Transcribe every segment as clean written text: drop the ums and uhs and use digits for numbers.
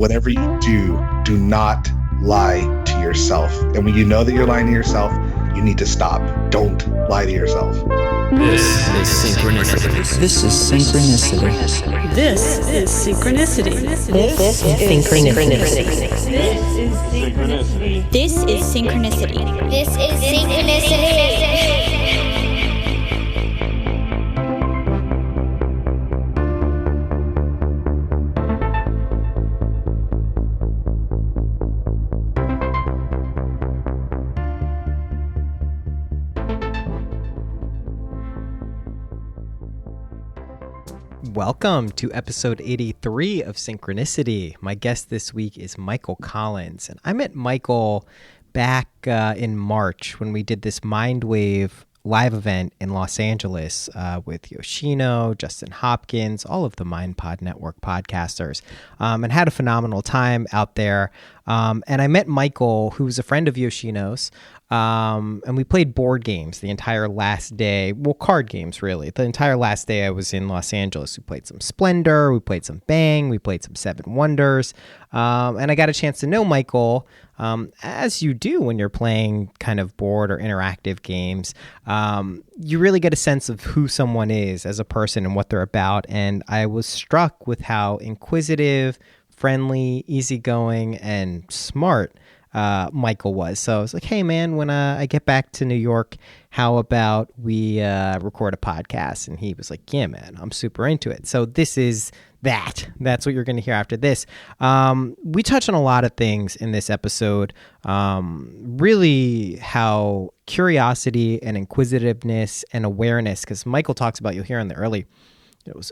whatever you do not lie to yourself. And when you know that you're lying to yourself, you need to stop. Don't lie to yourself. This is Synchronicity. This is Synchronicity. This is Synchronicity. This is Synchronicity. This is Synchronicity. This is Synchronicity. Welcome to episode 83 of Synchronicity. My guest this week is Michael Collins, and I met Michael back in March when we did this Mindwave live event in Los Angeles with Yoshino, Justin Hopkins, all of the MindPod Network podcasters, and had a phenomenal time out there. And I met Michael, who's a friend of Yoshino's, and we played board games the entire last day. Well, card games, really. The entire last day I was in Los Angeles. We played some Splendor, we played some Bang, we played some Seven Wonders, and I got a chance to know Michael, as you do when you're playing kind of board or interactive games. You really get a sense of who someone is as a person and what they're about, and I was struck with how inquisitive, friendly, easygoing, and smart Michael was. So I was like, hey man, when I get back to New York, how about we record a podcast? And he was like, yeah man, I'm super into it. So this is that's what you're going to hear after this. We touch on a lot of things in this episode, really how curiosity and inquisitiveness and awareness, because Michael talks about, you'll hear in the early, it was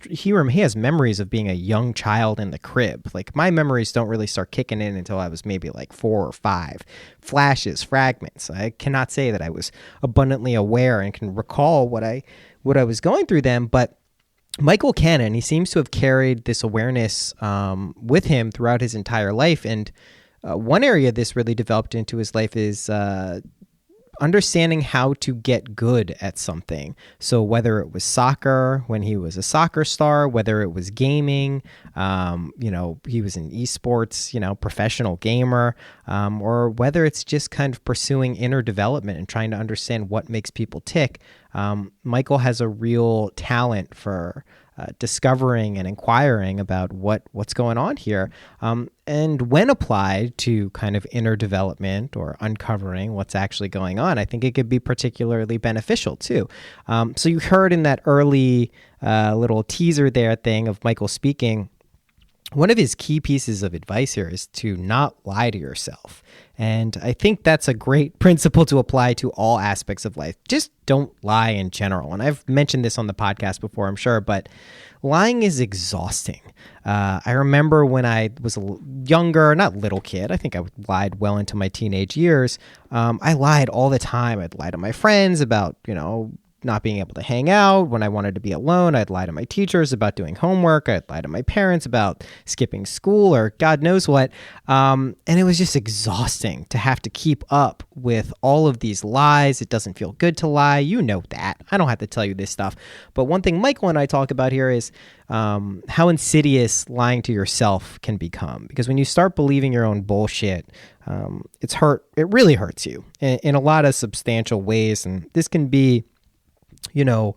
he has memories of being a young child in the crib. Like my memories don't really start kicking in until I was maybe like 4 or 5. Flashes, fragments. I cannot say that I was abundantly aware and can recall what I was going through then, but Michael Cannon, he seems to have carried this awareness with him throughout his entire life. And one area this really developed into his life is understanding how to get good at something. So whether it was soccer when he was a soccer star, whether it was gaming, he was an esports, professional gamer, or whether it's just kind of pursuing inner development and trying to understand what makes people tick. Michael has a real talent for discovering and inquiring about what's going on here. And when applied to kind of inner development or uncovering what's actually going on, I think it could be particularly beneficial too. So you heard in that early little teaser there thing of Michael speaking, one of his key pieces of advice here is to not lie to yourself. And I think that's a great principle to apply to all aspects of life. Just don't lie in general. And I've mentioned this on the podcast before, I'm sure, but lying is exhausting. I remember when I was a younger, not little kid, I think I lied well into my teenage years. I lied all the time. I'd lie to my friends about, not being able to hang out. When I wanted to be alone, I'd lie to my teachers about doing homework. I'd lie to my parents about skipping school or God knows what. And it was just exhausting to have to keep up with all of these lies. It doesn't feel good to lie. You know that. I don't have to tell you this stuff. But one thing Michael and I talk about here is how insidious lying to yourself can become. Because when you start believing your own bullshit, it really hurts you in a lot of substantial ways. And this can be not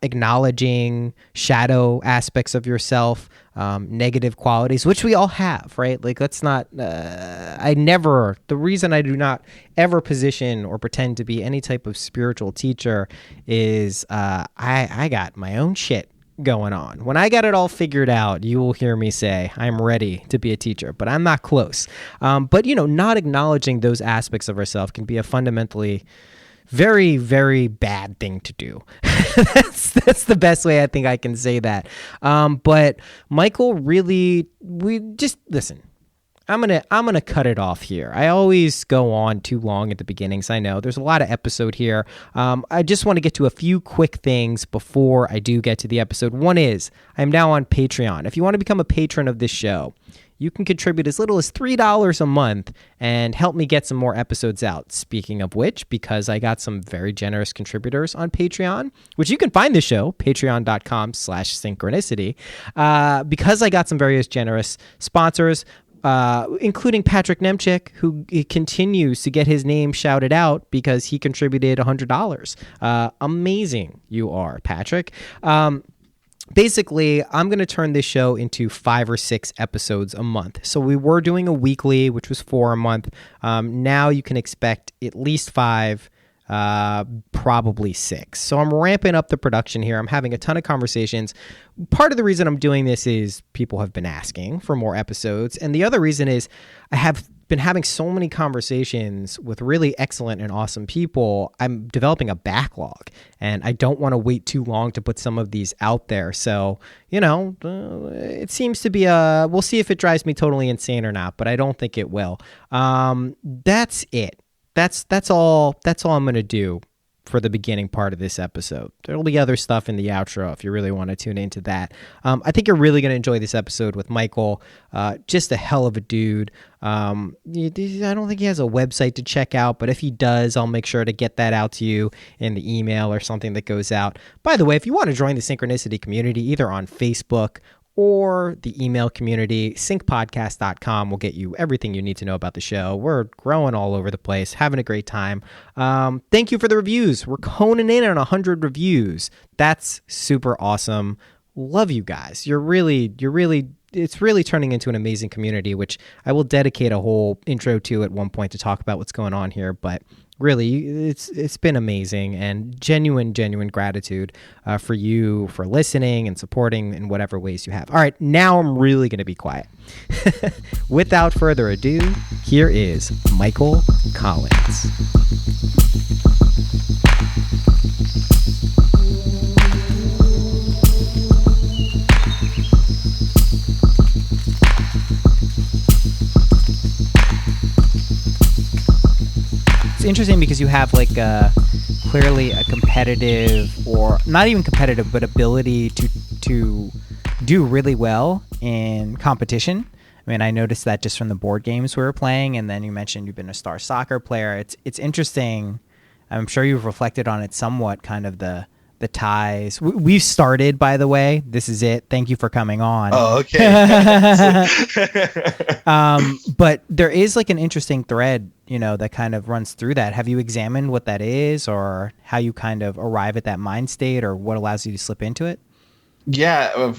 acknowledging shadow aspects of yourself, negative qualities, which we all have, right? Like, let's not, the reason I do not ever position or pretend to be any type of spiritual teacher is I got my own shit going on. When I got it all figured out, you will hear me say, I'm ready to be a teacher, but I'm not close. But not acknowledging those aspects of ourselves can be a fundamentally very, very bad thing to do. That's the best way I think I can say that. But Michael really, listen. I'm gonna cut it off here. I always go on too long at the beginnings. I know there's a lot of episode here. I just want to get to a few quick things before I do get to the episode. One is I'm now on Patreon. If you want to become a patron of this show, you can contribute as little as $3 a month and help me get some more episodes out. Speaking of which, because I got some very generous contributors on Patreon, which you can find the show, patreon.com/synchronicity, because I got some various generous sponsors, including Patrick Nemchik, who continues to get his name shouted out because he contributed $100. Amazing you are, Patrick. Basically, I'm going to turn this show into 5 or 6 episodes a month. So we were doing a weekly, which was 4 a month. Now you can expect at least 5, probably 6. So I'm ramping up the production here. I'm having a ton of conversations. Part of the reason I'm doing this is people have been asking for more episodes. And the other reason is I have been having so many conversations with really excellent and awesome people. I'm developing a backlog and I don't want to wait too long to put some of these out there. So, it seems to be we'll see if it drives me totally insane or not, but I don't think it will. That's it. That's all I'm going to do for the beginning part of this episode. There'll be other stuff in the outro if you really want to tune into that. I think you're really going to enjoy this episode with Michael. Just a hell of a dude. I don't think he has a website to check out, but if he does, I'll make sure to get that out to you in the email or something that goes out. By the way, if you want to join the Synchronicity community, either on Facebook or the email community, syncpodcast.com will get you everything you need to know about the show. We're growing all over the place, having a great time. Thank you for the reviews. We're honing in on 100 reviews. That's super awesome. Love you guys. It's really turning into an amazing community, which I will dedicate a whole intro to at one point to talk about what's going on here. But really, it's been amazing, and genuine gratitude for you for listening and supporting in whatever ways you have. All right, now I'm really going to be quiet. Without further ado, here is Michael Collins. It's interesting because you have clearly a competitive, or not even competitive, but ability to do really well in competition. I mean, I noticed that just from the board games we were playing, and then you mentioned you've been a star soccer player. It's interesting. I'm sure you've reflected on it somewhat, kind of the ties. We've started, by the way. This is it. Thank you for coming on. Oh, okay. But there is an interesting thread, that kind of runs through that. Have you examined what that is, or how you kind of arrive at that mind state, or what allows you to slip into it? Yeah.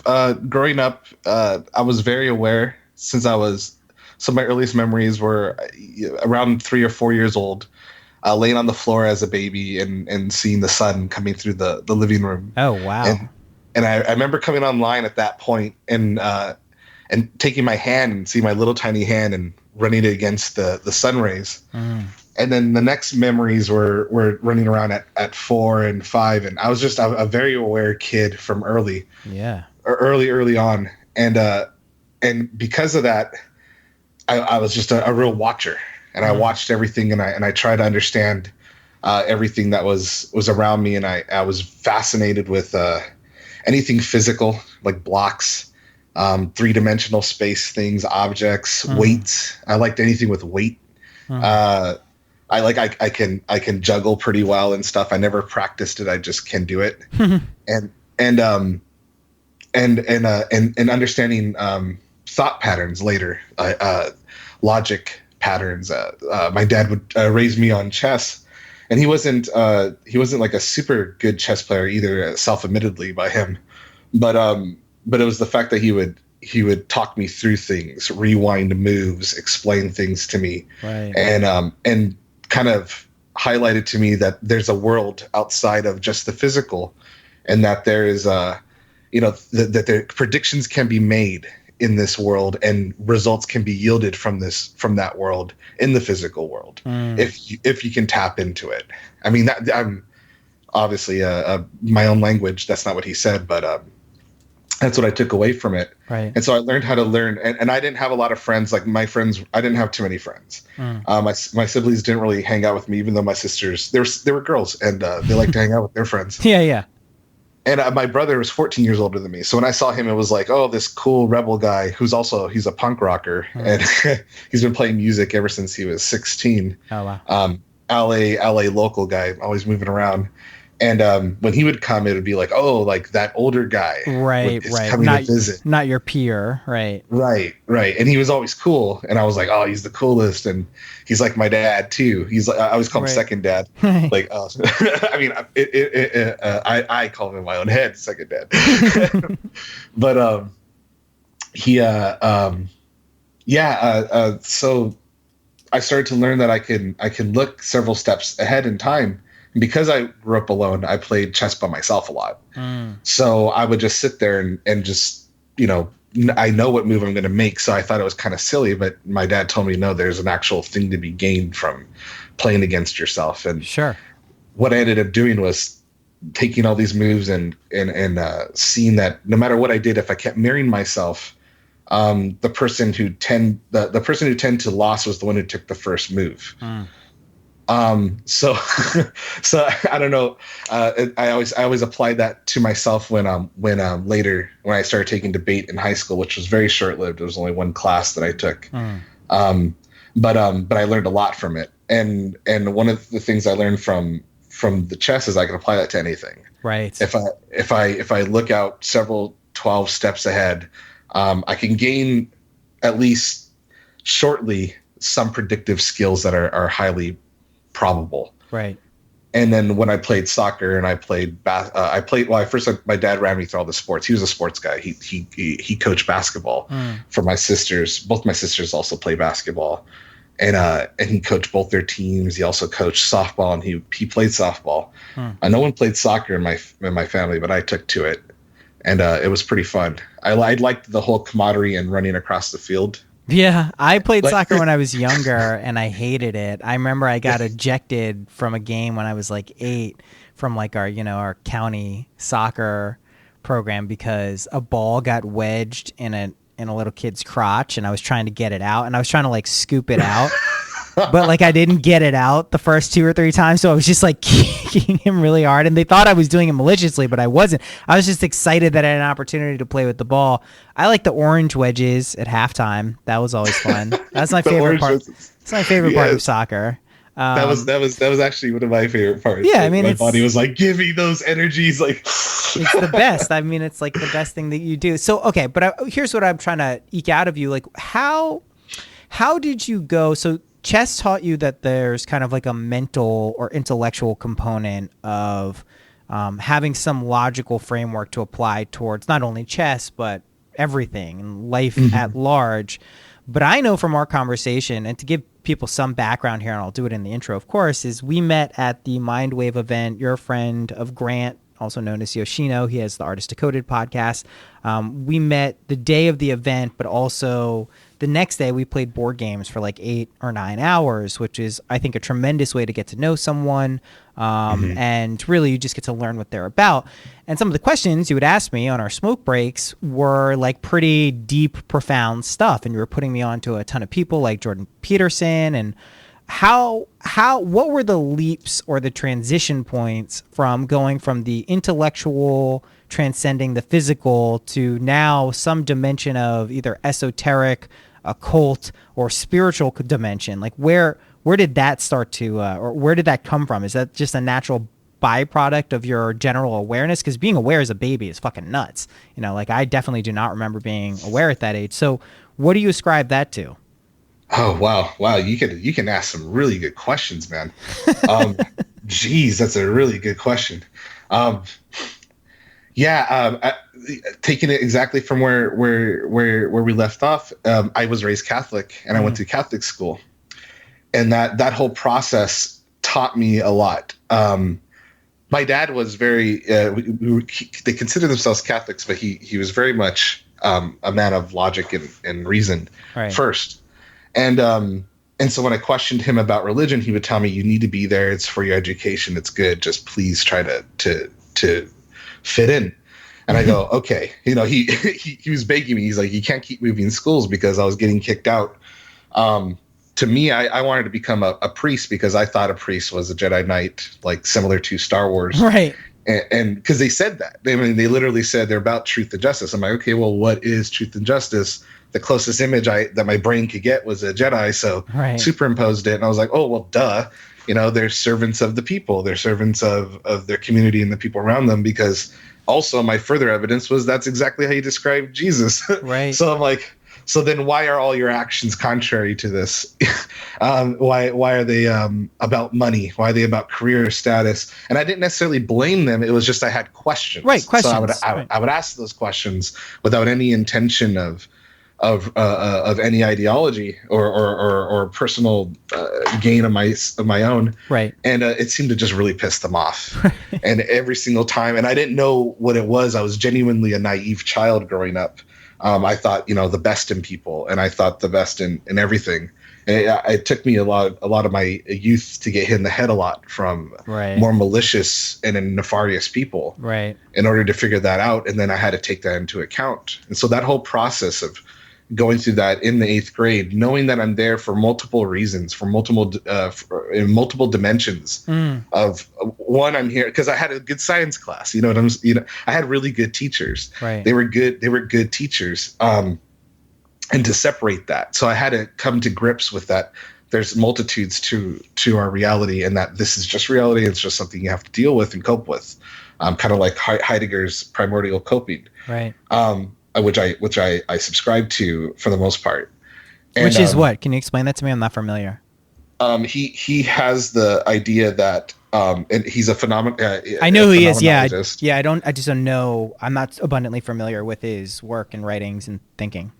Growing up, I was very aware since so my earliest memories were around 3 or 4 years old. Laying on the floor as a baby and seeing the sun coming through the living room. Oh, wow. And I remember coming online at that point and taking my hand and seeing my little tiny hand and running it against the sun rays. Mm. And then the next memories were running around at 4 and 5. And I was just a very aware kid from early. Yeah. Early on. And because of that, I was just a real watcher. And I watched everything, and I tried to understand everything that was around me, and I was fascinated with anything physical, like blocks, 3-dimensional space things, objects, weights. I liked anything with weight. I can juggle pretty well and stuff. I never practiced it. I just can do it. and understanding thought patterns later, logic patterns. My dad would raise me on chess, and he wasn't like a super good chess player either, self-admittedly by him, but it was the fact that he would talk me through things, rewind moves, explain things to me, right. And kind of highlighted to me that there's a world outside of just the physical, and that there is that the predictions can be made in this world, and results can be yielded from that world in the physical world, if you can tap into it. I mean, that I'm obviously my own language. That's not what he said, but that's what I took away from it. Right. And so I learned how to learn, and I didn't have a lot of friends. Like my friends, I didn't have too many friends. My siblings didn't really hang out with me, even though my sisters, they were girls, and they liked to hang out with their friends. Yeah. And my brother was 14 years older than me. So when I saw him, it was like, oh, this cool rebel guy he's a punk rocker. And he's been playing music ever since he was 16. Oh, wow. LA local guy, always moving around. And when he would come, it would be like, oh, like that older guy. Right. Coming to visit. Not your peer. Right. Right. And he was always cool. And I was like, oh, he's the coolest. And he's like my dad too. He's like, I always call him second dad. Like, I mean, I call him in my own head, second dad. But so I started to learn that I can look several steps ahead in time. And because I grew up alone, I played chess by myself a lot. So I would just sit there and just, I know what move I'm going to make. So I thought it was kind of silly, but my dad told me, no, there's an actual thing to be gained from playing against yourself. And sure, what I ended up doing was taking all these moves and seeing that no matter what I did, if I kept mirroring myself, the person who tend to lose was the one who took the first move. So I don't know. I always applied that to myself when later when I started taking debate in high school, which was very short lived. There was only one class that I took. But I learned a lot from it. And one of the things I learned from the chess is I can apply that to anything. Right. If I look out several 12 steps ahead, I can gain at least shortly some predictive skills that are highly probable. Right. And then when I played soccer and I played my dad ran me through all the sports. He was a sports guy. He coached basketball for my sisters. Both my sisters also play basketball. And he coached both their teams. He also coached softball and he played softball. No one played soccer in my family, but I took to it. And it was pretty fun. I liked the whole camaraderie and running across the field. Yeah, I played soccer when I was younger, and I hated it. I remember I got ejected from a game when I was like 8 from like our county soccer program because a ball got wedged in a little kid's crotch, and I was trying to get it out, and I was trying to like scoop it out. But like I didn't get it out the first 2 or 3 times, so I was just like kicking him really hard, and they thought I was doing it maliciously, but I wasn't. I was just excited that I had an opportunity to play with the ball. I like the orange wedges at halftime. That was always fun. That's my favorite part. That's my favorite part of soccer. That was actually one of my favorite parts. Yeah, I mean, my body was like, give me those energies. Like, it's the best. I mean, it's like the best thing that you do. So okay, but here's what I'm trying to eke out of you. Like, how did you go? So chess taught you that there's kind of like a mental or intellectual component of having some logical framework to apply towards not only chess, but everything and life at large. But I know from our conversation, and to give people some background here, and I'll do it in the intro, of course, is we met at the Mindwave event. You're a friend of Grant, also known as Yoshino. He has the Artist Decoded podcast. We met the day of the event, but also the next day we played board games for like 8 or 9 hours, which is, I think, a tremendous way to get to know someone. And really you just get to learn what they're about. And some of the questions you would ask me on our smoke breaks were like pretty deep, profound stuff. And you were putting me on to a ton of people like Jordan Peterson. And what were the leaps or the transition points from going from the intellectual transcending the physical to now some dimension of either esoteric, occult, or spiritual dimension? Like where did that start to, or where did that come from? Is that just a natural byproduct of your general awareness? Because being aware as a baby is fucking nuts. Like I definitely do not remember being aware at that age. So what do you ascribe that to? Oh, wow. You can ask some really good questions, man. Geez, that's a really good question. Taking it exactly from where we left off. I was raised Catholic and I went to Catholic school, and that whole process taught me a lot. My dad was very, they consider themselves Catholics, but he was very much a man of logic and reason first. And so when I questioned him about religion, he would tell me, you need to be there. It's for your education. It's good. Just please try to fit in. And I go, okay. He was begging me. He's like, you can't keep moving schools because I was getting kicked out. To me, I wanted to become a priest because I thought a priest was a Jedi Knight, like similar to Star Wars. Right. And because they said that, I mean, they literally said they're about truth and justice. I'm like, okay, well, what is truth and justice? The closest image that my brain could get was a Jedi, so superimposed it, and I was like, oh, well, duh. They're servants of the people. They're servants of their community and the people around them, because also my further evidence was that's exactly how you describe Jesus. Right. So I'm like, so then why are all your actions contrary to this? Why are they about money? Why are they about career status? And I didn't necessarily blame them. It was just I had questions. Right, questions. So I would ask those questions without any intention of any ideology or personal gain of my own. Right. And it seemed to just really piss them off. And every single time, and I didn't know what it was. I was genuinely a naive child growing up. I thought, the best in people, and I thought the best in everything. And it took me a lot of my youth to get hit in the head a lot from more malicious and nefarious people, in order to figure that out. And then I had to take that into account. And so that whole process of going through that in the 8th grade, knowing that I'm there for multiple reasons, for in multiple dimensions of one, I'm here because I had a good science class. I had really good teachers. Right. They were good teachers. And to separate that, so I had to come to grips with that. There's multitudes to our reality, and that this is just reality. It's just something you have to deal with and cope with. Kind of like Heidegger's primordial coping. Right. Which I subscribe to for the most part. And, which is what? Can you explain that to me? I'm not familiar. He has the idea that and he's a phenomenon. I know who he is. Yeah. I just don't know. I'm not abundantly familiar with his work and writings and thinking.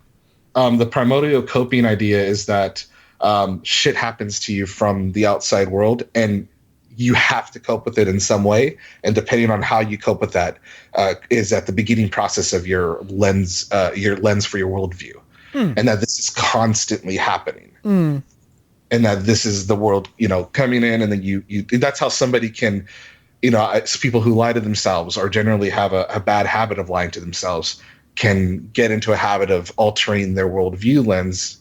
The primordial coping idea is that shit happens to you from the outside world, and you have to cope with it in some way. And depending on how you cope with that is at the beginning process of your lens for your worldview. And that this is constantly happening. And that this is the world, coming in, and then you that's how somebody can, it's people who lie to themselves or generally have a bad habit of lying to themselves can get into a habit of altering their worldview lens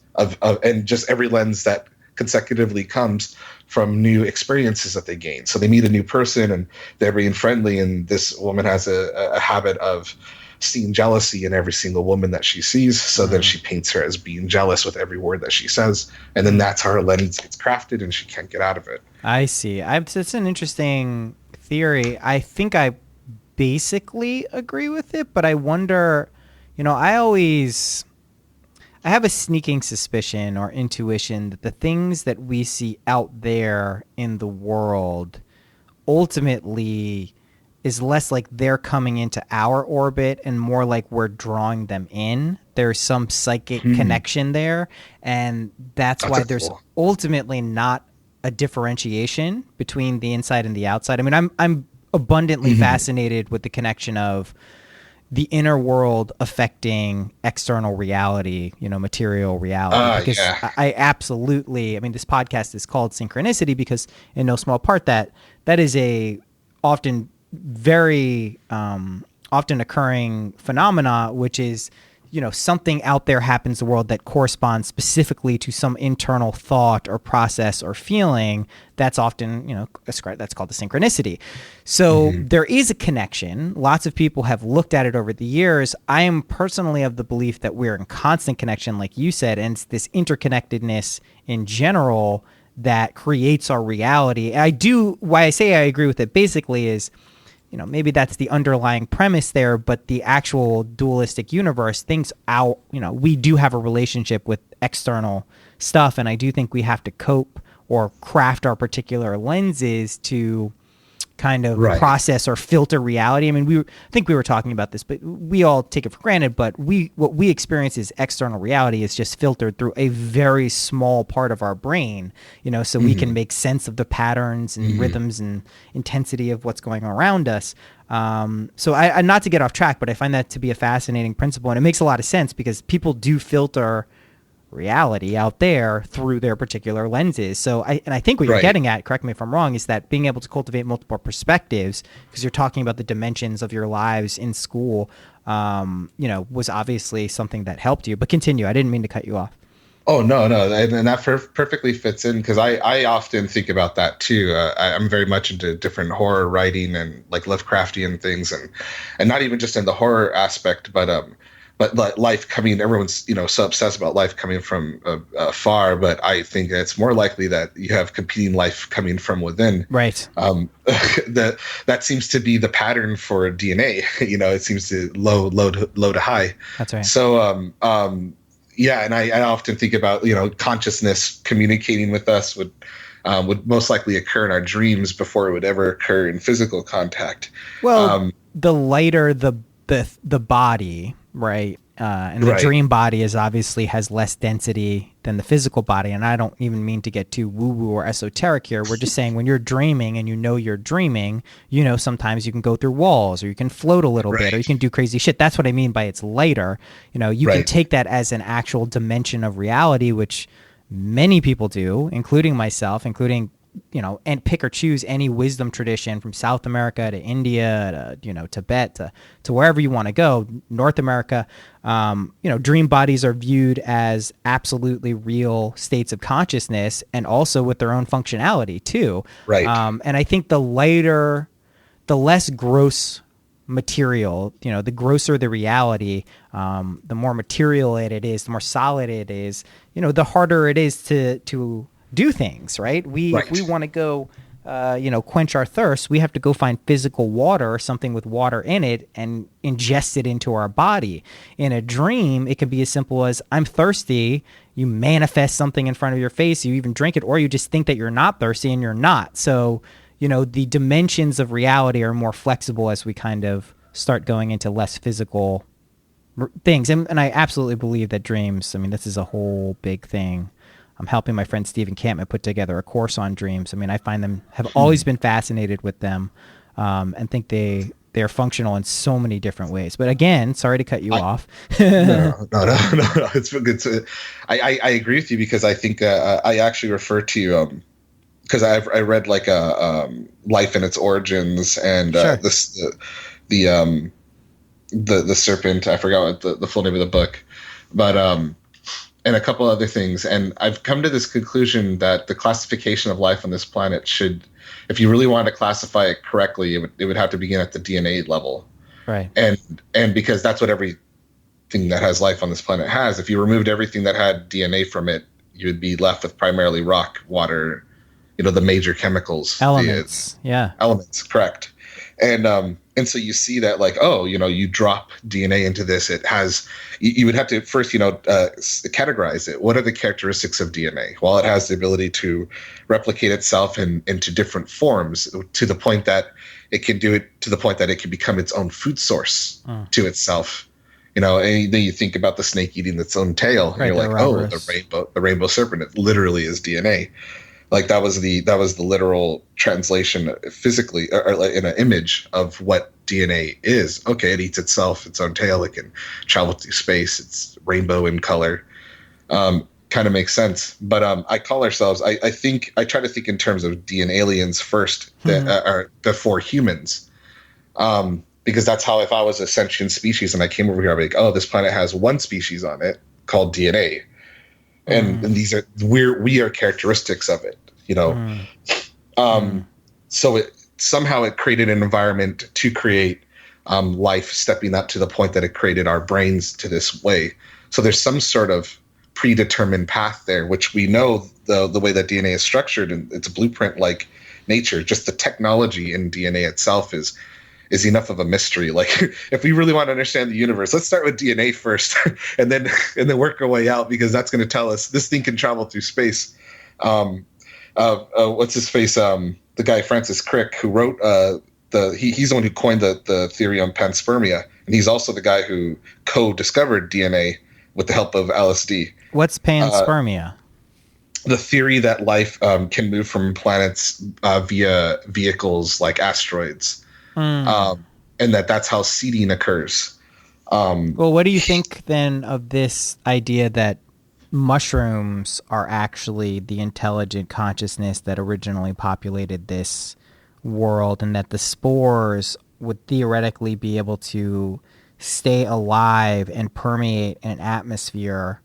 and just every lens that consecutively comes from new experiences that they gain. So they meet a new person and they're being friendly, and this woman has a habit of seeing jealousy in every single woman that she sees. So then she paints her as being jealous with every word that she says, and then that's how her lens gets crafted and she can't get out of it. I see. It's an interesting theory. I think I basically agree with it, but I wonder, I have a sneaking suspicion or intuition that the things that we see out there in the world ultimately is less like they're coming into our orbit and more like we're drawing them in. There's some psychic connection there, and that's why there's ultimately not a differentiation between the inside and the outside. I mean, I'm abundantly fascinated with the connection of the inner world affecting external reality, material reality. Because I absolutely, this podcast is called Synchronicity because in no small part that is a often very often occurring phenomena, which is, something out there happens in the world that corresponds specifically to some internal thought or process or feeling that's often, that's called the synchronicity. So there is a connection. Lots of people have looked at it over the years. I am personally of the belief that we're in constant connection, like you said, and it's this interconnectedness in general that creates our reality. Why I say I agree with it basically is, maybe that's the underlying premise there, but the actual dualistic universe thinks we do have a relationship with external stuff. And I do think we have to cope or craft our particular lenses to kind of process or filter reality. I think we were talking about this, but we all take it for granted, but what we experience as external reality is just filtered through a very small part of our brain, so we can make sense of the patterns and rhythms and intensity of what's going on around us. So I not to get off track, but I find that to be a fascinating principle, and it makes a lot of sense because people do filter reality out there through their particular lenses. So I think what you're getting at, correct me if I'm wrong, is that being able to cultivate multiple perspectives, because you're talking about the dimensions of your lives in school, was obviously something that helped you. But continue. I didn't mean to cut you off. Oh no, and that perfectly fits in because I often think about that too. I'm very much into different horror writing and like Lovecraftian things, and not even just in the horror aspect, but life coming. Everyone's so obsessed about life coming from far, but I think it's more likely that you have competing life coming from within. Right. That seems to be the pattern for DNA. It seems to low to high. That's right. So yeah, and I often think about consciousness communicating with us would most likely occur in our dreams before it would ever occur in physical contact. Well, the lighter the body, right? And the Right. dream body has less density than the physical body. And I don't even mean to get too woo-woo or esoteric here. We're just saying when you're dreaming and you're dreaming, sometimes you can go through walls or you can float a little bit or you can do crazy shit. That's what I mean by it's lighter. You can take that as an actual dimension of reality, which many people do, including myself, and pick or choose any wisdom tradition from South America to India to Tibet to wherever you want to go, North America. Dream bodies are viewed as absolutely real states of consciousness and also with their own functionality too. Right. And I think the less gross material, the grosser the reality, the more material it is, the more solid it is, the harder it is to do things, right? If we want to go, quench our thirst, we have to go find physical water or something with water in it and ingest it into our body. In a dream, it can be as simple as I'm thirsty. You manifest something in front of your face. You even drink it, or you just think that you're not thirsty and you're not. So, the dimensions of reality are more flexible as we kind of start going into less physical things. And I absolutely believe that dreams, this is a whole big thing. I'm helping my friend Stephen Campman put together a course on dreams. I find them, have always been fascinated with them, and think they're functional in so many different ways. But again, sorry to cut you off. No. It's good. I agree with you because I think I actually refer to because I read like Life and Its Origins and Sure. the serpent. I forgot what the full name of the book, but and a couple other things. And I've come to this conclusion that the classification of life on this planet should, if you really wanted to classify it correctly, it would have to begin at the DNA level. Right. And because that's what everything that has life on this planet has. If you removed everything that had DNA from it, you would be left with primarily rock, water, the major chemicals. Elements. Elements, correct. And so you see that like, you drop DNA into this, it has, you would have to first, categorize it. What are the characteristics of DNA? Well, it has the ability to replicate itself into different forms to the point that it can do it to the point that it can become its own food source to itself. And then you think about the snake eating its own tail, and you're like, the rainbow serpent, it literally is DNA. Like that was the literal translation physically or in an image of what DNA is. Okay, it eats itself, its own tail. It can travel through space. It's rainbow in color. Kind of makes sense. But I call ourselves. I try to think in terms of DNA aliens first, before humans, because that's how if I was a sentient species and I came over here, I'd be like, oh, this planet has one species on it called DNA. And these are we are characteristics of it, So it created an environment to create life, stepping up to the point that it created our brains to this way. So there's some sort of predetermined path there, which we know the way that DNA is structured, and it's a blueprint like nature. Just the technology in DNA itself is enough of a mystery. Like if we really want to understand the universe, let's start with DNA first and then work our way out, because that's going to tell us this thing can travel through space. What's his face? The guy, Francis Crick, who wrote he's the one who coined the theory on panspermia. And he's also the guy who co-discovered DNA with the help of LSD. What's panspermia? The theory that life can move from planets via vehicles like asteroids. And that's how seeding occurs. Well, what do you think then of this idea that mushrooms are actually the intelligent consciousness that originally populated this world, and that the spores would theoretically be able to stay alive and permeate an atmosphere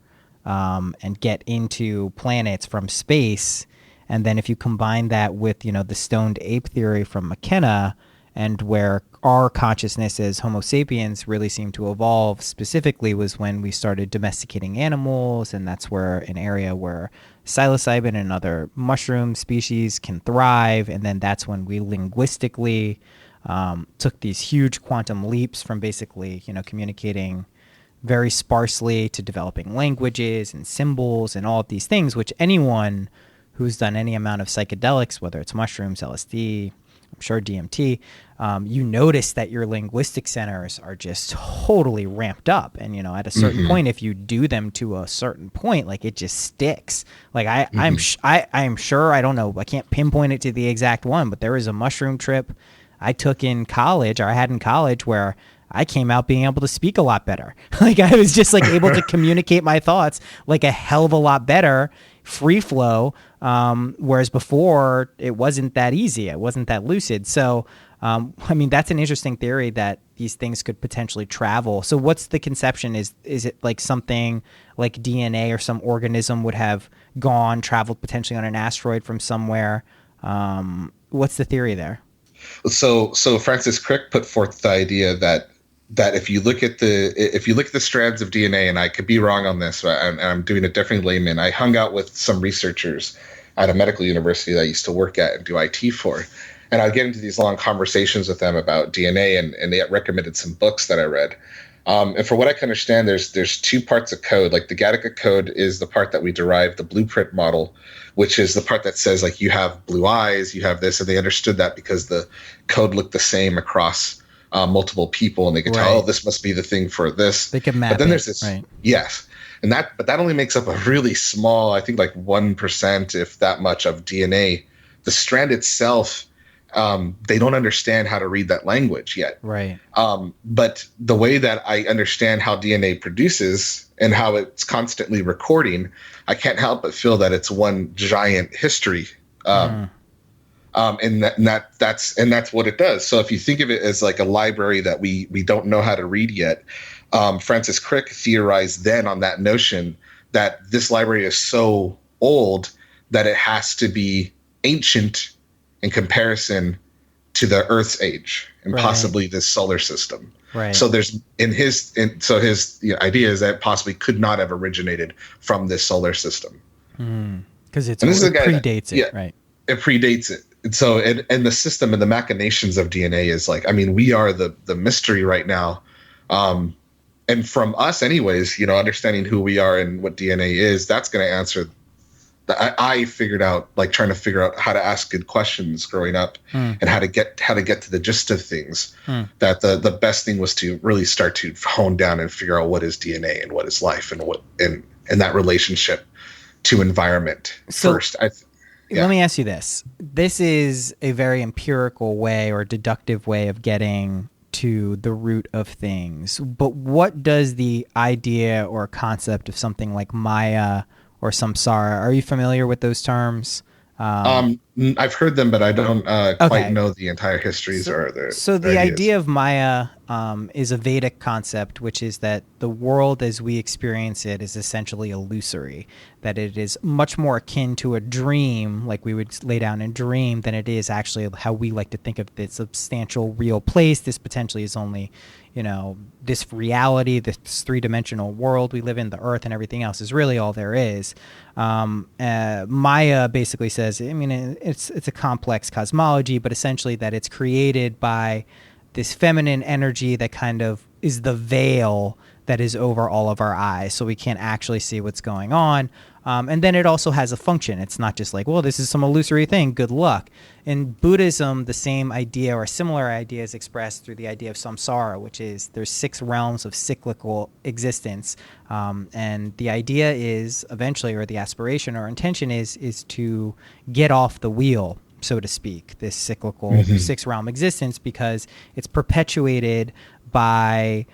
and get into planets from space. And then if you combine that with, the stoned ape theory from McKenna, and where our consciousness as Homo sapiens really seemed to evolve specifically was when we started domesticating animals, and that's where an area where psilocybin and other mushroom species can thrive. And then that's when we linguistically took these huge quantum leaps from basically, communicating very sparsely to developing languages and symbols and all of these things, which anyone who's done any amount of psychedelics, whether it's mushrooms, LSD, I'm sure DMT, you notice that your linguistic centers are just totally ramped up. And, at a certain point, if you do them to a certain point, like it just sticks. Like I'm sure, I don't know, I can't pinpoint it to the exact one, but there was a mushroom trip I took in college, or I had in college, where I came out being able to speak a lot better. Like I was just like able to communicate my thoughts like a hell of a lot better, free flow. Whereas before it wasn't that easy. It wasn't that lucid. So, that's an interesting theory that these things could potentially travel. So what's the conception? Is it like something like DNA or some organism would have traveled potentially on an asteroid from somewhere? What's the theory there? So Francis Crick put forth the idea that if you look at the strands of DNA, and I could be wrong on this, and I'm doing it differently layman. I hung out with some researchers at a medical university that I used to work at and do IT for, and I'd get into these long conversations with them about DNA, and they had recommended some books that I read. And for what I can understand, there's two parts of code. Like the Gattaca code is the part that we derive the blueprint model, which is the part that says like you have blue eyes, you have this, and they understood that because the code looked the same across multiple people, and they could tell, oh, this must be the thing for this. They could map. But then there's this, yes, but that only makes up a really small, I think like 1%, if that much, of DNA. The strand itself, they don't understand how to read that language yet. Right. But the way that I understand how DNA produces and how it's constantly recording, I can't help but feel that it's one giant history. And that's what it does. So if you think of it as like a library that we don't know how to read yet, Francis Crick theorized then on that notion that this library is so old that it has to be ancient in comparison to the Earth's age and possibly this solar system. Right. So there's his idea is that it possibly could not have originated from this solar system. Because it predates it, right? It predates it. And so, and the system and the machinations of DNA is like, we are the mystery right now. And from us anyways, understanding who we are and what DNA is, that's going to answer I figured out, like trying to figure out how to ask good questions growing up and how to get to the gist of things, that the best thing was to really start to hone down and figure out what is DNA and what is life and what, and that relationship to environment first. Let me ask you this. This is a very empirical way or deductive way of getting to the root of things. But what does the idea or concept of something like Maya or samsara, are you familiar with those terms? I've heard them, but I don't quite know the entire histories So the idea of Maya is a Vedic concept, which is that the world as we experience it is essentially illusory, that it is much more akin to a dream, like we would lay down a dream, than it is actually how we like to think of the substantial real place. This potentially is only, this reality, this three-dimensional world we live in, the earth and everything else is really all there is. Maya basically says, it's a complex cosmology, but essentially that it's created by this feminine energy that kind of is the veil that is over all of our eyes, so we can't actually see what's going on. And then it also has a function. It's not just like, well, this is some illusory thing, good luck. In Buddhism, the same idea or similar idea is expressed through the idea of samsara, which is there's 6 realms of cyclical existence. And the idea is eventually, or the aspiration or intention is to get off the wheel, so to speak, this cyclical 6-realm existence, because it's perpetuated by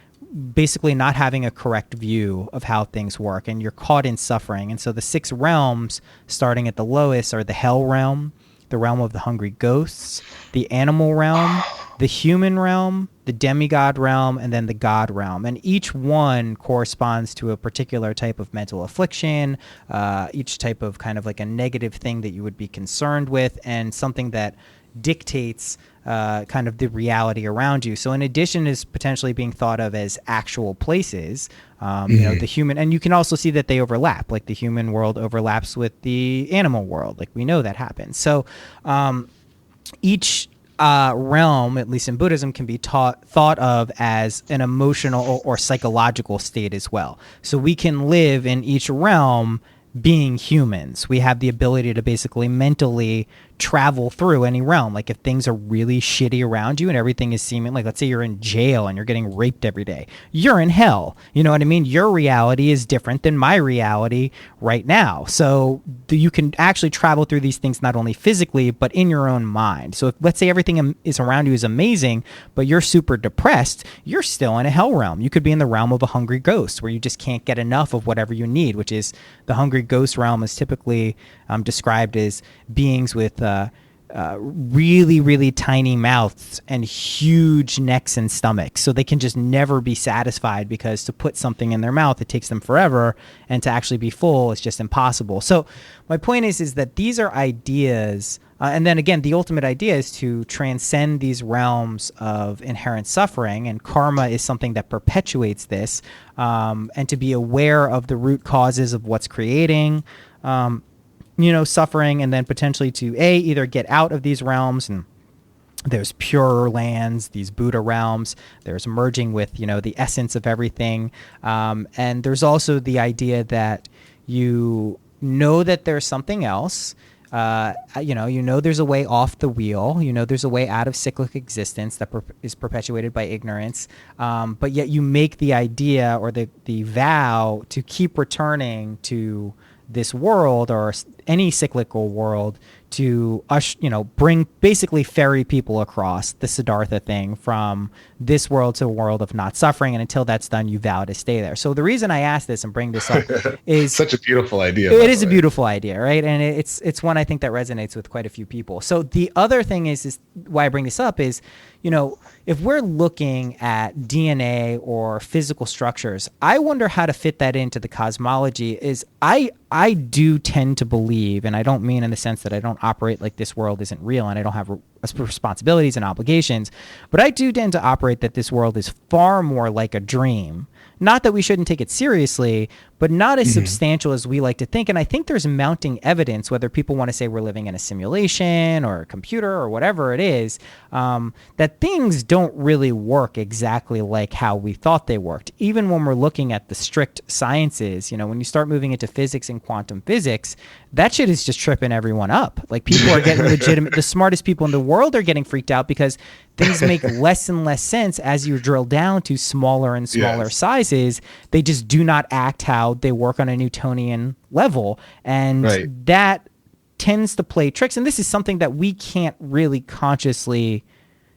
basically not having a correct view of how things work, and you're caught in suffering. And so the 6 realms, starting at the lowest, are the hell realm, the realm of the hungry ghosts, the animal realm, the human realm, the demigod realm, and then the god realm. And each one corresponds to a particular type of mental affliction, each type of kind of like a negative thing that you would be concerned with, and something that dictates kind of the reality around you. So in addition is potentially being thought of as actual places, the human, and you can also see that they overlap, like the human world overlaps with the animal world. Like we know that happens. So each realm, at least in Buddhism, can be thought of as an emotional or psychological state as well. So we can live in each realm being humans. We have the ability to basically mentally travel through any realm. Like if things are really shitty around you and everything is seeming like, let's say you're in jail and you're getting raped every day, you're in hell. You know what I mean? Your reality is different than my reality right now. So you can actually travel through these things not only physically, but in your own mind. So if, let's say everything is around you is amazing, but you're super depressed, you're still in a hell realm. You could be in the realm of a hungry ghost where you just can't get enough of whatever you need, which is the hungry ghost realm is typically described as beings with really, really tiny mouths and huge necks and stomachs. So they can just never be satisfied because to put something in their mouth, it takes them forever. And to actually be full is just impossible. So my point is that these are ideas. And then again, the ultimate idea is to transcend these realms of inherent suffering. And karma is something that perpetuates this. And to be aware of the root causes of what's creating suffering, and then potentially to either get out of these realms. And there's purer lands, these Buddha realms, there's merging with, the essence of everything. And there's also the idea that you know that there's something else. There's a way off the wheel, there's a way out of cyclic existence that is perpetuated by ignorance. But yet you make the idea or the vow to keep returning to this world or any cyclical world to bring basically ferry people across the Siddhartha thing from this world to a world of not suffering. And until that's done, you vow to stay there. So the reason I ask this and bring this up is such a beautiful idea. It is a beautiful idea, right? And it's one I think that resonates with quite a few people. So the other thing is why I bring this up is, if we're looking at DNA or physical structures, I wonder how to fit that into the cosmology. Is I do tend to believe, and I don't mean in the sense that I don't operate like this world isn't real and I don't have responsibilities and obligations, but I do tend to operate that this world is far more like a dream. Not that we shouldn't take it seriously, but not as substantial as we like to think. And I think there's mounting evidence, whether people want to say we're living in a simulation or a computer or whatever it is, that things don't really work exactly like how we thought they worked. Even when we're looking at the strict sciences, when you start moving into physics and quantum physics, that shit is just tripping everyone up. Like people are getting legitimate, the smartest people in the world are getting freaked out because things make less and less sense as you drill down to smaller and smaller sizes. They just do not act how they work on a Newtonian level. And that tends to play tricks. And this is something that we can't really consciously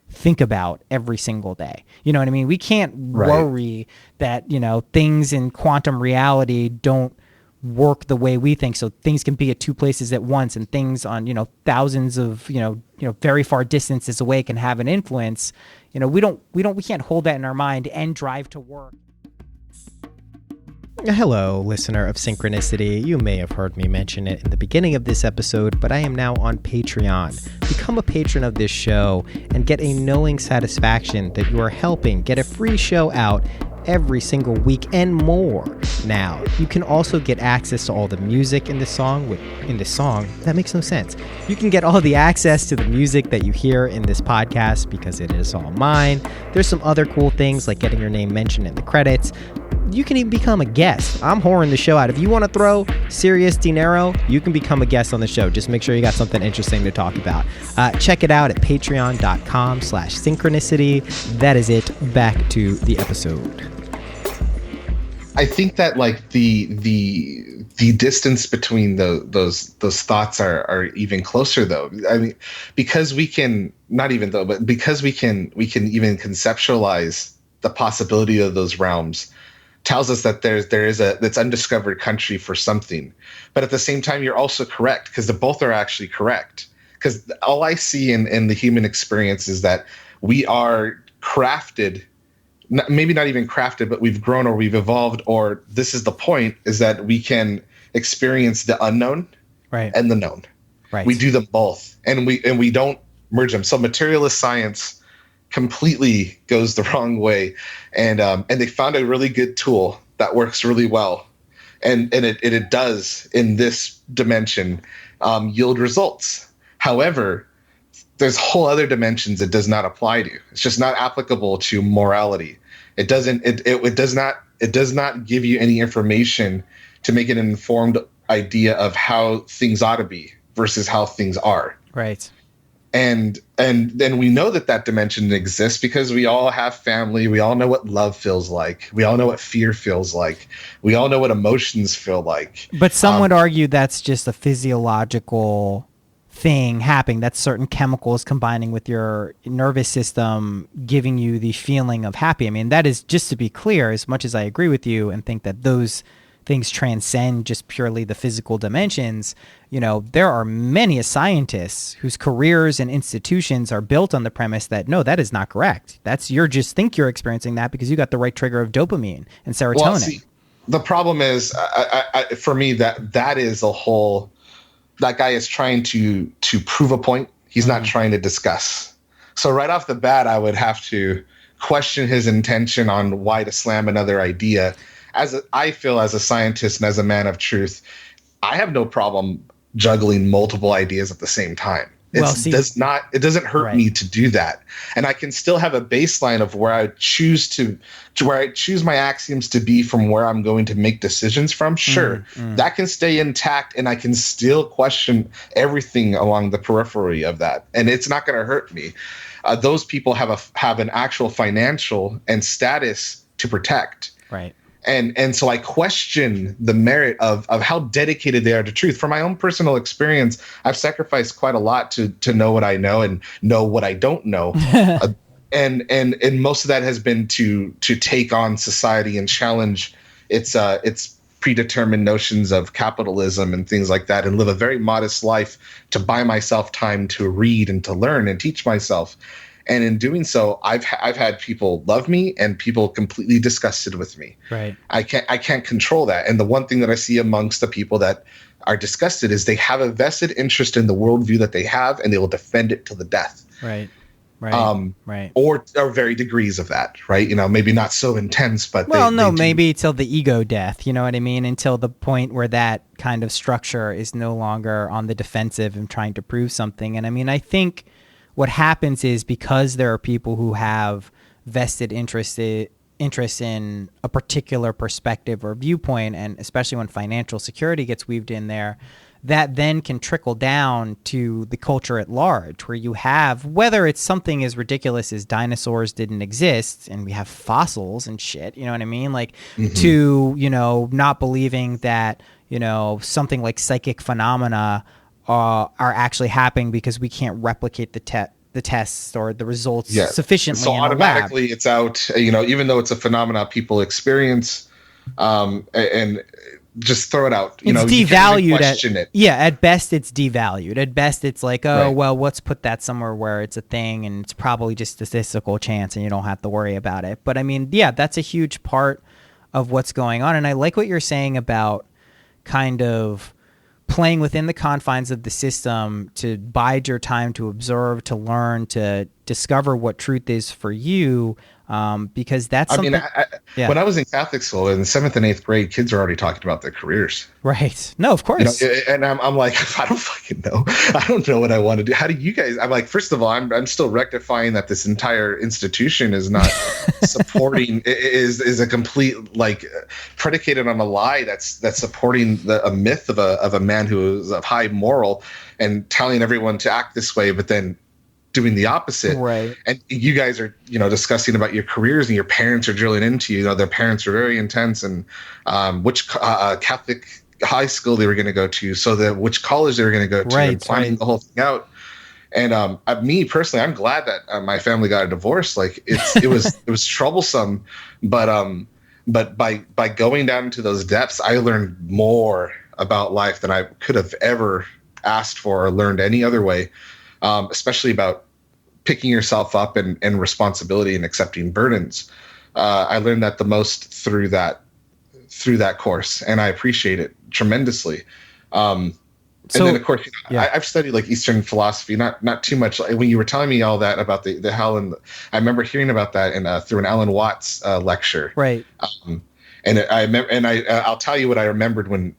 think about every single day. You know what I mean? We can't worry that, things in quantum reality don't work the way we think. So things can be at two places at once, and things on, thousands of, very far distances away can have an influence. We can't hold that in our mind and drive to work. Hello, listener of Synchronicity. You may have heard me mention it in the beginning of this episode, but I am now on Patreon. Become a patron of this show and get a knowing satisfaction that you are helping get a free show out every single week and more. Now, you can also get access to all the music in this song. That makes no sense. You can get all the access to the music that you hear in this podcast because it is all mine. There's some other cool things like getting your name mentioned in the credits. You can even become a guest. I'm whoring the show out. If you want to throw serious dinero, you can become a guest on the show. Just make sure you got something interesting to talk about. Check it out at patreon.com/synchronicity. That is it. Back to the episode. I think that like the distance between those thoughts are even closer though. I mean, because we can even even conceptualize the possibility of those realms, tells us that there is that's undiscovered country for something. But at the same time, you're also correct because both are actually correct. Because all I see in the human experience is that we are crafted, maybe not even crafted, but we've grown or we've evolved, or this is the point, is that we can experience the unknown and the known. Right. We do them both, and we don't merge them. So materialist science completely goes the wrong way, and they found a really good tool that works really well, and it does in this dimension yield results. However, there's whole other dimensions it does not apply to. It's just not applicable to morality. It does not give you any information to make an informed idea of how things ought to be versus how things are. Right. And then we know that dimension exists because we all have family. We all know what love feels like. We all know what fear feels like. We all know what emotions feel like. But some would argue that's just a physiological thing happening. That's certain chemicals combining with your nervous system, giving you the feeling of happy. I mean, that is, just to be clear, as much as I agree with you and think that those things transcend just purely the physical dimensions, there are many scientists whose careers and institutions are built on the premise that, no, that is not correct. You just think you're experiencing that because you got the right trigger of dopamine and serotonin. Well, see, the problem is, for me, that is a whole, that guy is trying to prove a point. He's not trying to discuss. So right off the bat, I would have to question his intention on why to slam another idea. I feel as a scientist and as a man of truth, I have no problem juggling multiple ideas at the same time. It doesn't hurt me to do that. And I can still have a baseline of where I choose my axioms to be from where I'm going to make decisions from. Sure, that can stay intact, and I can still question everything along the periphery of that. And it's not going to hurt me. Those people have an actual financial and status to protect. Right. And so I question the merit of how dedicated they are to truth. From my own personal experience, I've sacrificed quite a lot to know what I know and know what I don't know. And most of that has been to take on society and challenge its predetermined notions of capitalism and things like that, and live a very modest life to buy myself time to read and to learn and teach myself. And in doing so, I've had people love me and people completely disgusted with me. Right. I can't control that. And the one thing that I see amongst the people that are disgusted is they have a vested interest in the worldview that they have, and they will defend it to the death. Right. Right. Right. Or vary degrees of that. Right. Maybe not so intense, but maybe till the ego death. You know what I mean? Until the point where that kind of structure is no longer on the defensive and trying to prove something. And I mean, I think what happens is, because there are people who have vested interest in a particular perspective or viewpoint, and especially when financial security gets weaved in there, that then can trickle down to the culture at large, where you have, whether it's something as ridiculous as dinosaurs didn't exist and we have fossils and shit, you know what I mean? Like, to, not believing that, something like psychic phenomena are actually happening because we can't replicate the tests or the results sufficiently. So in automatically a lab. It's out, even though it's a phenomena people experience, and just throw it out. It's devalued. At best it's devalued. At best it's like, well, let's put that somewhere where it's a thing and it's probably just statistical chance and you don't have to worry about it. But I mean, that's a huge part of what's going on. And I like what you're saying about kind of playing within the confines of the system to bide your time, to observe, to learn, to discover what truth is for you, because that's something. When I was in Catholic school in the 7th and 8th grade, kids are already talking about their careers. Right. No, of course. And I'm like, I don't fucking know. I don't know what I want to do. How do you guys? I'm like, first of all, I'm still rectifying that this entire institution is not supporting is a complete, predicated on a lie that's supporting a myth of a man who is of high moral and telling everyone to act this way, but then doing the opposite. Right. And you guys are, discussing about your careers, and your parents are drilling into you. Their parents are very intense, and which Catholic high school they were going to go to, which college they were going to go to, and planning the whole thing out. And me personally, I'm glad that my family got a divorce. It was troublesome, but by going down into those depths, I learned more about life than I could have ever asked for or learned any other way, especially about picking yourself up and responsibility and accepting burdens. I learned that the most through that course, and I appreciate it tremendously. And then, of course, I've studied like Eastern philosophy, not too much. Like, when you were telling me all that about the hell, and I remember hearing about that through an Alan Watts lecture. Right. And I remember, and I'll tell you what I remembered when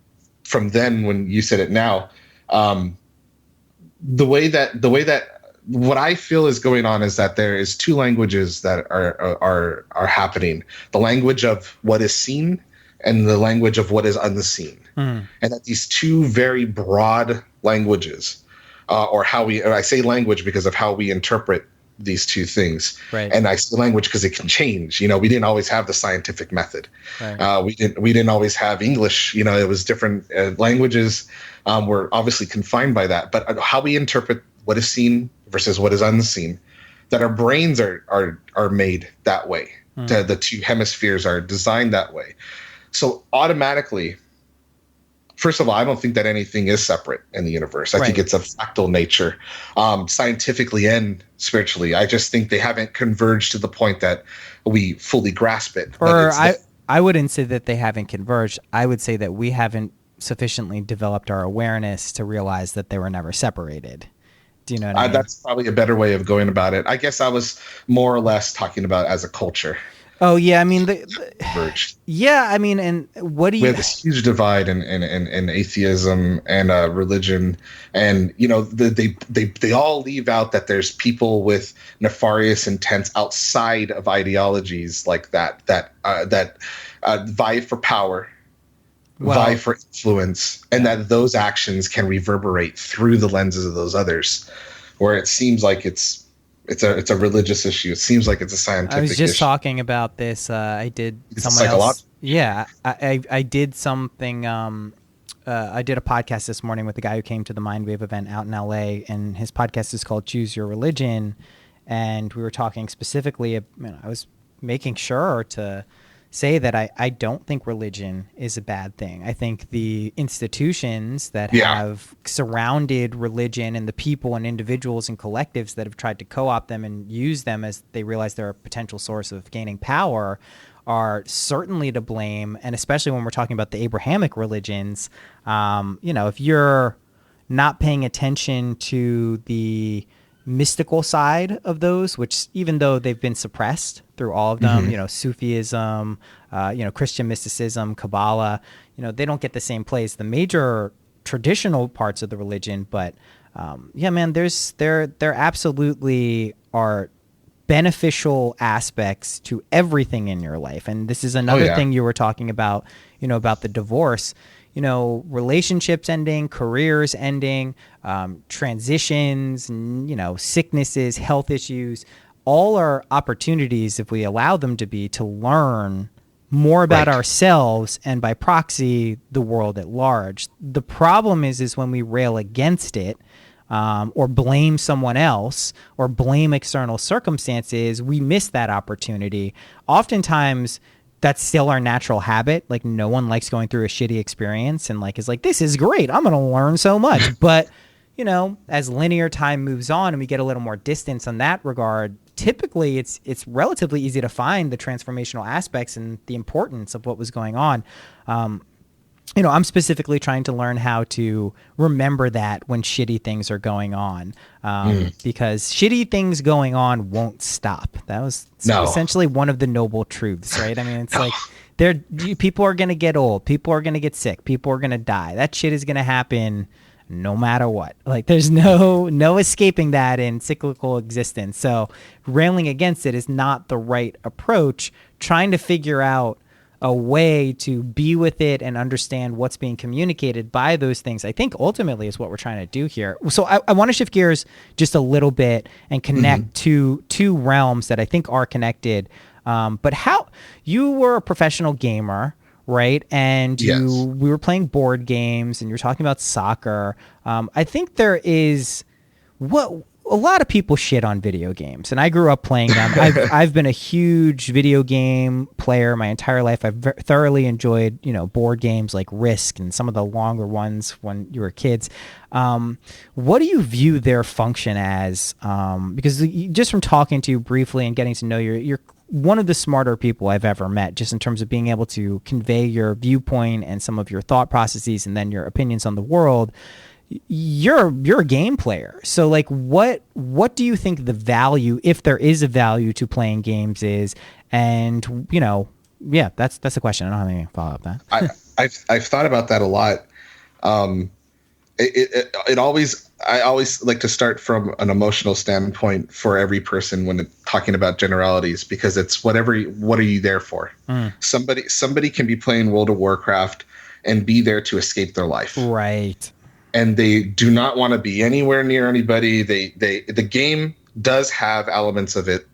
you said it now. The way that what I feel is going on is that there is two languages that are happening: the language of what is seen and the language of what is unseen. And that these two very broad languages, or I say language because of how we interpret these two things. Right. And I say language because it can change. We didn't always have the scientific method. Right. We didn't always have English. It was different languages. Were obviously confined by that. But how we interpret what is seen versus what is unseen, that our brains are made that way. The two hemispheres are designed that way. So automatically, first of all, I don't think that anything is separate in the universe. I think it's a fractal nature, scientifically and spiritually. I just think they haven't converged to the point that we fully grasp it. Or I wouldn't say that they haven't converged. I would say that we haven't sufficiently developed our awareness to realize that they were never separated. Do you know what I mean? That's probably a better way of going about it. I guess I was more or less talking about as a culture. Oh yeah, I mean yeah, I mean, and what do you? We have this huge divide in atheism and religion, and they all leave out that there's people with nefarious intents outside of ideologies like that vie for power, vie for influence, and that those actions can reverberate through the lenses of those others, where it seems like it's a religious issue. It seems like it's a scientific issue. I was just talking about this. I did someone else. Yeah, I did something. I did a podcast this morning with the guy who came to the Mindwave event out in LA, and his podcast is called Choose Your Religion. And we were talking specifically, I was making sure to say that I don't think religion is a bad thing. I think the institutions that have surrounded religion and the people and individuals and collectives that have tried to co-opt them and use them as they realize they're a potential source of gaining power are certainly to blame. And especially when we're talking about the Abrahamic religions, if you're not paying attention to the mystical side of those, which even though they've been suppressed through all of them, Sufism, Christian mysticism, Kabbalah, they don't get the same place. The major traditional parts of the religion, but there absolutely are beneficial aspects to everything in your life. And this is another thing you were talking about, about the divorce. Relationships ending, careers ending, transitions, sicknesses, health issues, all are opportunities, if we allow them to be, to learn more about ourselves and by proxy, the world at large. The problem is when we rail against it, or blame someone else or blame external circumstances, we miss that opportunity. Oftentimes, that's still our natural habit. Like, no one likes going through a shitty experience and is like, this is great, I'm going to learn so much. But, as linear time moves on and we get a little more distance in that regard, typically it's relatively easy to find the transformational aspects and the importance of what was going on. I'm specifically trying to learn how to remember that when shitty things are going on, because shitty things going on won't stop. That was essentially one of the noble truths, right? I mean, it's like people are going to get old. People are going to get sick. People are going to die. That shit is going to happen no matter what. Like, there's no escaping that in cyclical existence. So railing against it is not the right approach. Trying to figure out a way to be with it and understand what's being communicated by those things, I think ultimately is what we're trying to do here. So I want to shift gears just a little bit and connect to two realms that I think are connected. But how you were a professional gamer, right? And we were playing board games and you're talking about soccer. I think there is a lot of people shit on video games, and I grew up playing them. I've been a huge video game player my entire life. I've thoroughly enjoyed, board games like Risk and some of the longer ones when you were kids. What do you view their function as? Because just from talking to you briefly and getting to know you, you're one of the smarter people I've ever met, just in terms of being able to convey your viewpoint and some of your thought processes and then your opinions on the world. You're a game player. So like what do you think the value, if there is a value to playing games, is? And that's the question. I don't have any follow up that. I've thought about that a lot. I always like to start from an emotional standpoint for every person when talking about generalities, because it's what are you there for? Somebody can be playing World of Warcraft and be there to escape their life. Right. And they do not want to be anywhere near anybody. The game does have elements of it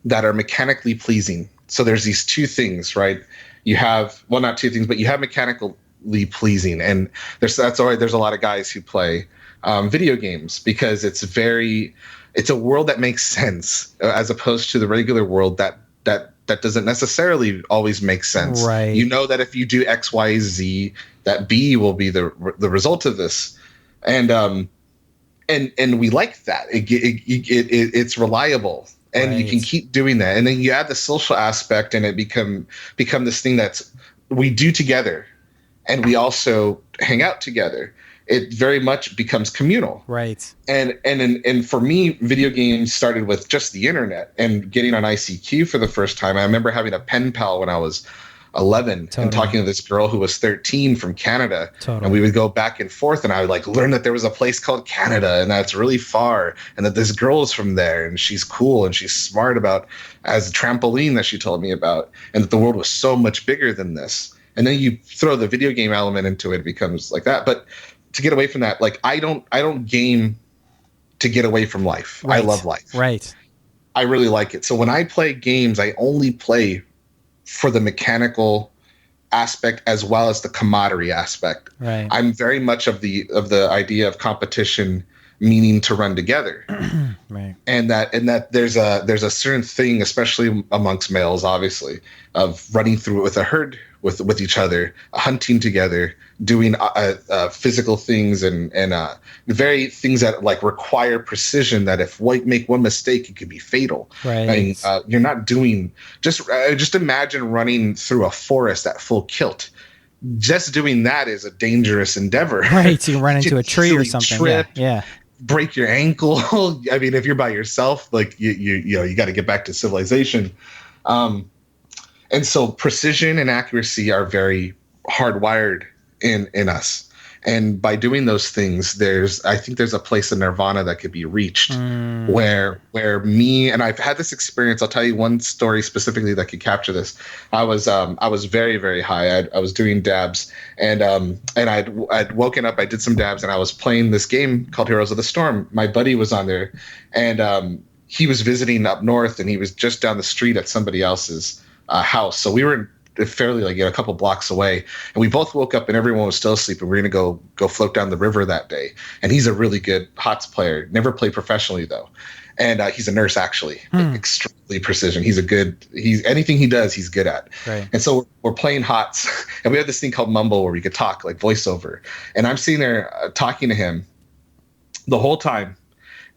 that are mechanically pleasing. So there's these two things, right? You have, well, not two things, but you have mechanically pleasing, and there's a lot of guys who play video games because it's a world that makes sense as opposed to the regular world that doesn't necessarily always make sense. Right. You know that if you do X, Y, Z, that B will be the result of this, and we like that. It's reliable, and right. You can keep doing that, and then you add the social aspect, and it become this thing that's we do together, and we also hang out together. It very much becomes communal. Right. And for me, video games started with just the internet and getting on ICQ for the first time. I remember having a pen pal when I was 11 and talking to this girl who was 13 from Canada. And we would go back and forth, and I would learn that there was a place called Canada and that's really far, and that this girl is from there and she's cool and she's smart as a trampoline that she told me about, and that the world was so much bigger than this. And then you throw the video game element into it, it becomes like that. But to get away from that, I don't game to get away from life. Right. I love life. Right. I really like it. So when I play games, I only play for the mechanical aspect as well as the camaraderie aspect. Right. I'm very much of the idea of competition meaning to run together. Right. And that there's a certain thing, especially amongst males, obviously, of running through it with a herd, with each other, hunting together, doing physical things and very things that require precision, that if we make one mistake, it could be fatal. Right. I mean, you're not doing just imagine running through a forest at full kilt. Just doing that is a dangerous endeavor. Right. You run into a tree or something. Trip, yeah. Break your ankle. I mean, if you're by yourself, you got to get back to civilization. And so precision and accuracy are very hardwired in us. And by doing those things, I think there's a place in nirvana that could be reached where me, and I've had this experience. I'll tell you one story specifically that could capture this. I was very, very high. I was doing dabs, and I'd woken up. I did some dabs, and I was playing this game called Heroes of the Storm. My buddy was on there, and he was visiting up north, and he was just down the street at somebody else's house. So we were fairly a couple blocks away, and we both woke up and everyone was still asleep, and we were gonna go float down the river that day. And he's a really good HOTS player, never played professionally though, and he's a nurse actually. Extremely precision. He's anything he does he's good at. Right. And so we're playing HOTS, and we have this thing called Mumble where we could talk like voiceover, and I'm sitting there talking to him the whole time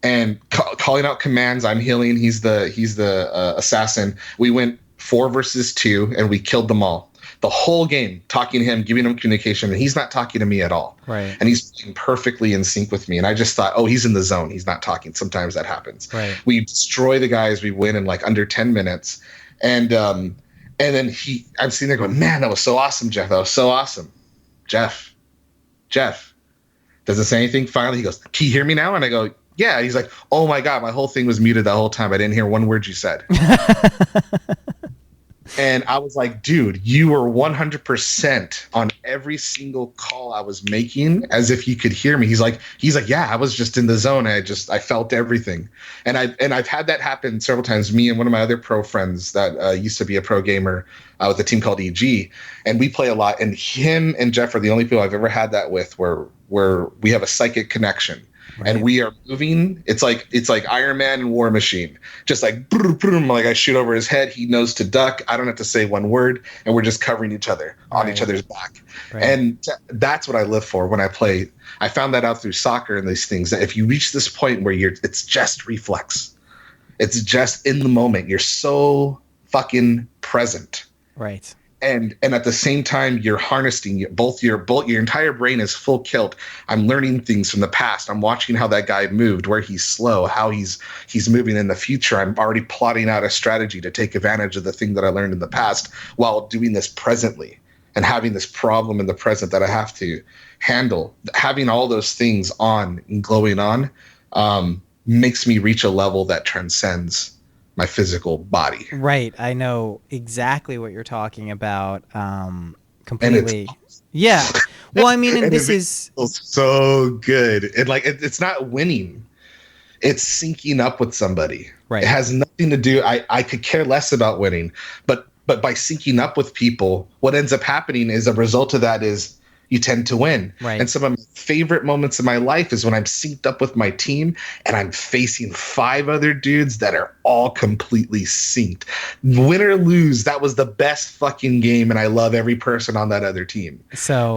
and calling out commands. I'm healing. He's the assassin. We went 4 versus 2, and we killed them all. The whole game, talking to him, giving him communication, and he's not talking to me at all. Right. And he's playing perfectly in sync with me. And I just thought, oh, he's in the zone. He's not talking. Sometimes that happens. Right. We destroy the guys. We win in under 10 minutes. And then I'm sitting there going, man, that was so awesome, Jeff. That was so awesome. Jeff. Doesn't say anything. Finally, he goes, can you hear me now? And I go, yeah. He's like, oh my God, my whole thing was muted the whole time. I didn't hear one word you said. And I was like, dude, you were 100% on every single call I was making, as if you could hear me. He's like, yeah, I was just in the zone. I felt everything. And I've had that happen several times. Me and one of my other pro friends that used to be a pro gamer with a team called EG, and we play a lot. And him and Jeff are the only people I've ever had that with, where we have a psychic connection. and we are moving. It's like Iron Man and War Machine, just like boom, boom, like I shoot over his head, he knows to duck. I don't have to say one word, and we're just covering each other on each other's back. And that's what I live for when I play. I found that out through soccer and these things, that if you reach this point where it's just reflex, it's just in the moment, you're so fucking present. Right. And at the same time, you're harnessing your entire brain is full kilt. I'm learning things from the past. I'm watching how that guy moved, where he's slow, how he's moving in the future. I'm already plotting out a strategy to take advantage of the thing that I learned in the past while doing this presently and having this problem in the present that I have to handle. Having all those things on and glowing on makes me reach a level that transcends my physical body. Right. I know exactly what you're talking about. Completely. Yeah. Well, I mean, and this is so good. And like, it's not winning. It's syncing up with somebody. Right. It has nothing to do. I could care less about winning, but by syncing up with people, what ends up happening is a result of that is you tend to win. Right. And some of my favorite moments in my life is when I'm synced up with my team and I'm facing 5 other dudes that are all completely synced. Win or lose, that was the best fucking game, and I love every person on that other team. So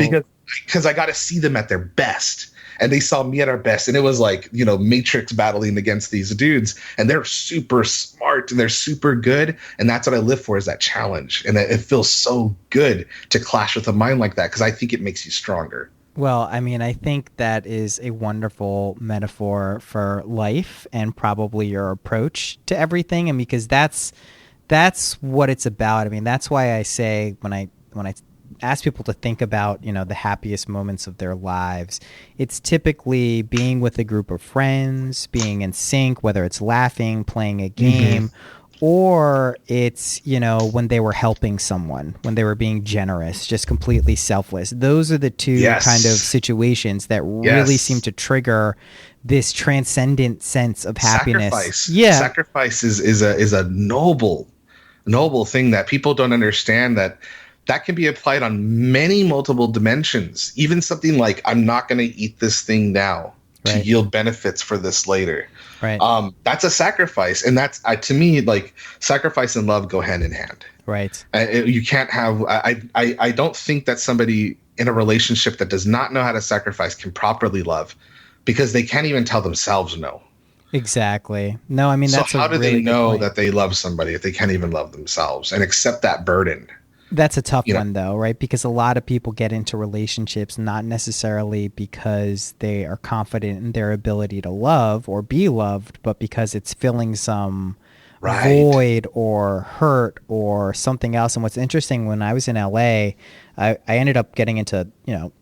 because I got to see them at their best. And they saw me at our best. And it was like, Matrix battling against these dudes. And they're super smart and they're super good. And that's what I live for, is that challenge. And it feels so good to clash with a mind like that, because I think it makes you stronger. Well, I mean, I think that is a wonderful metaphor for life and probably your approach to everything. And because that's what it's about. I mean, that's why I say when I ask people to think about, the happiest moments of their lives, it's typically being with a group of friends, being in sync, whether it's laughing, playing a game, or it's, when they were helping someone, when they were being generous, just completely selfless. Those are the two kind of situations that really seem to trigger this transcendent sense of happiness. Sacrifice. Yeah. Sacrifice is a noble thing that people don't understand, that can be applied on many multiple dimensions. Even something like, I'm not going to eat this thing now to yield benefits for this later. Right. That's a sacrifice. And that's, to me, like, sacrifice and love go hand in hand. Right. You can't have, I don't think that somebody in a relationship that does not know how to sacrifice can properly love, because they can't even tell themselves no. Exactly. No, I mean, that's so how do really they know point. that they love somebody if they can't even love themselves and accept that burden? That's a tough one, though, right? Because a lot of people get into relationships not necessarily because they are confident in their ability to love or be loved, but because it's filling some void or hurt or something else. And what's interesting, when I was in LA, I ended up getting into,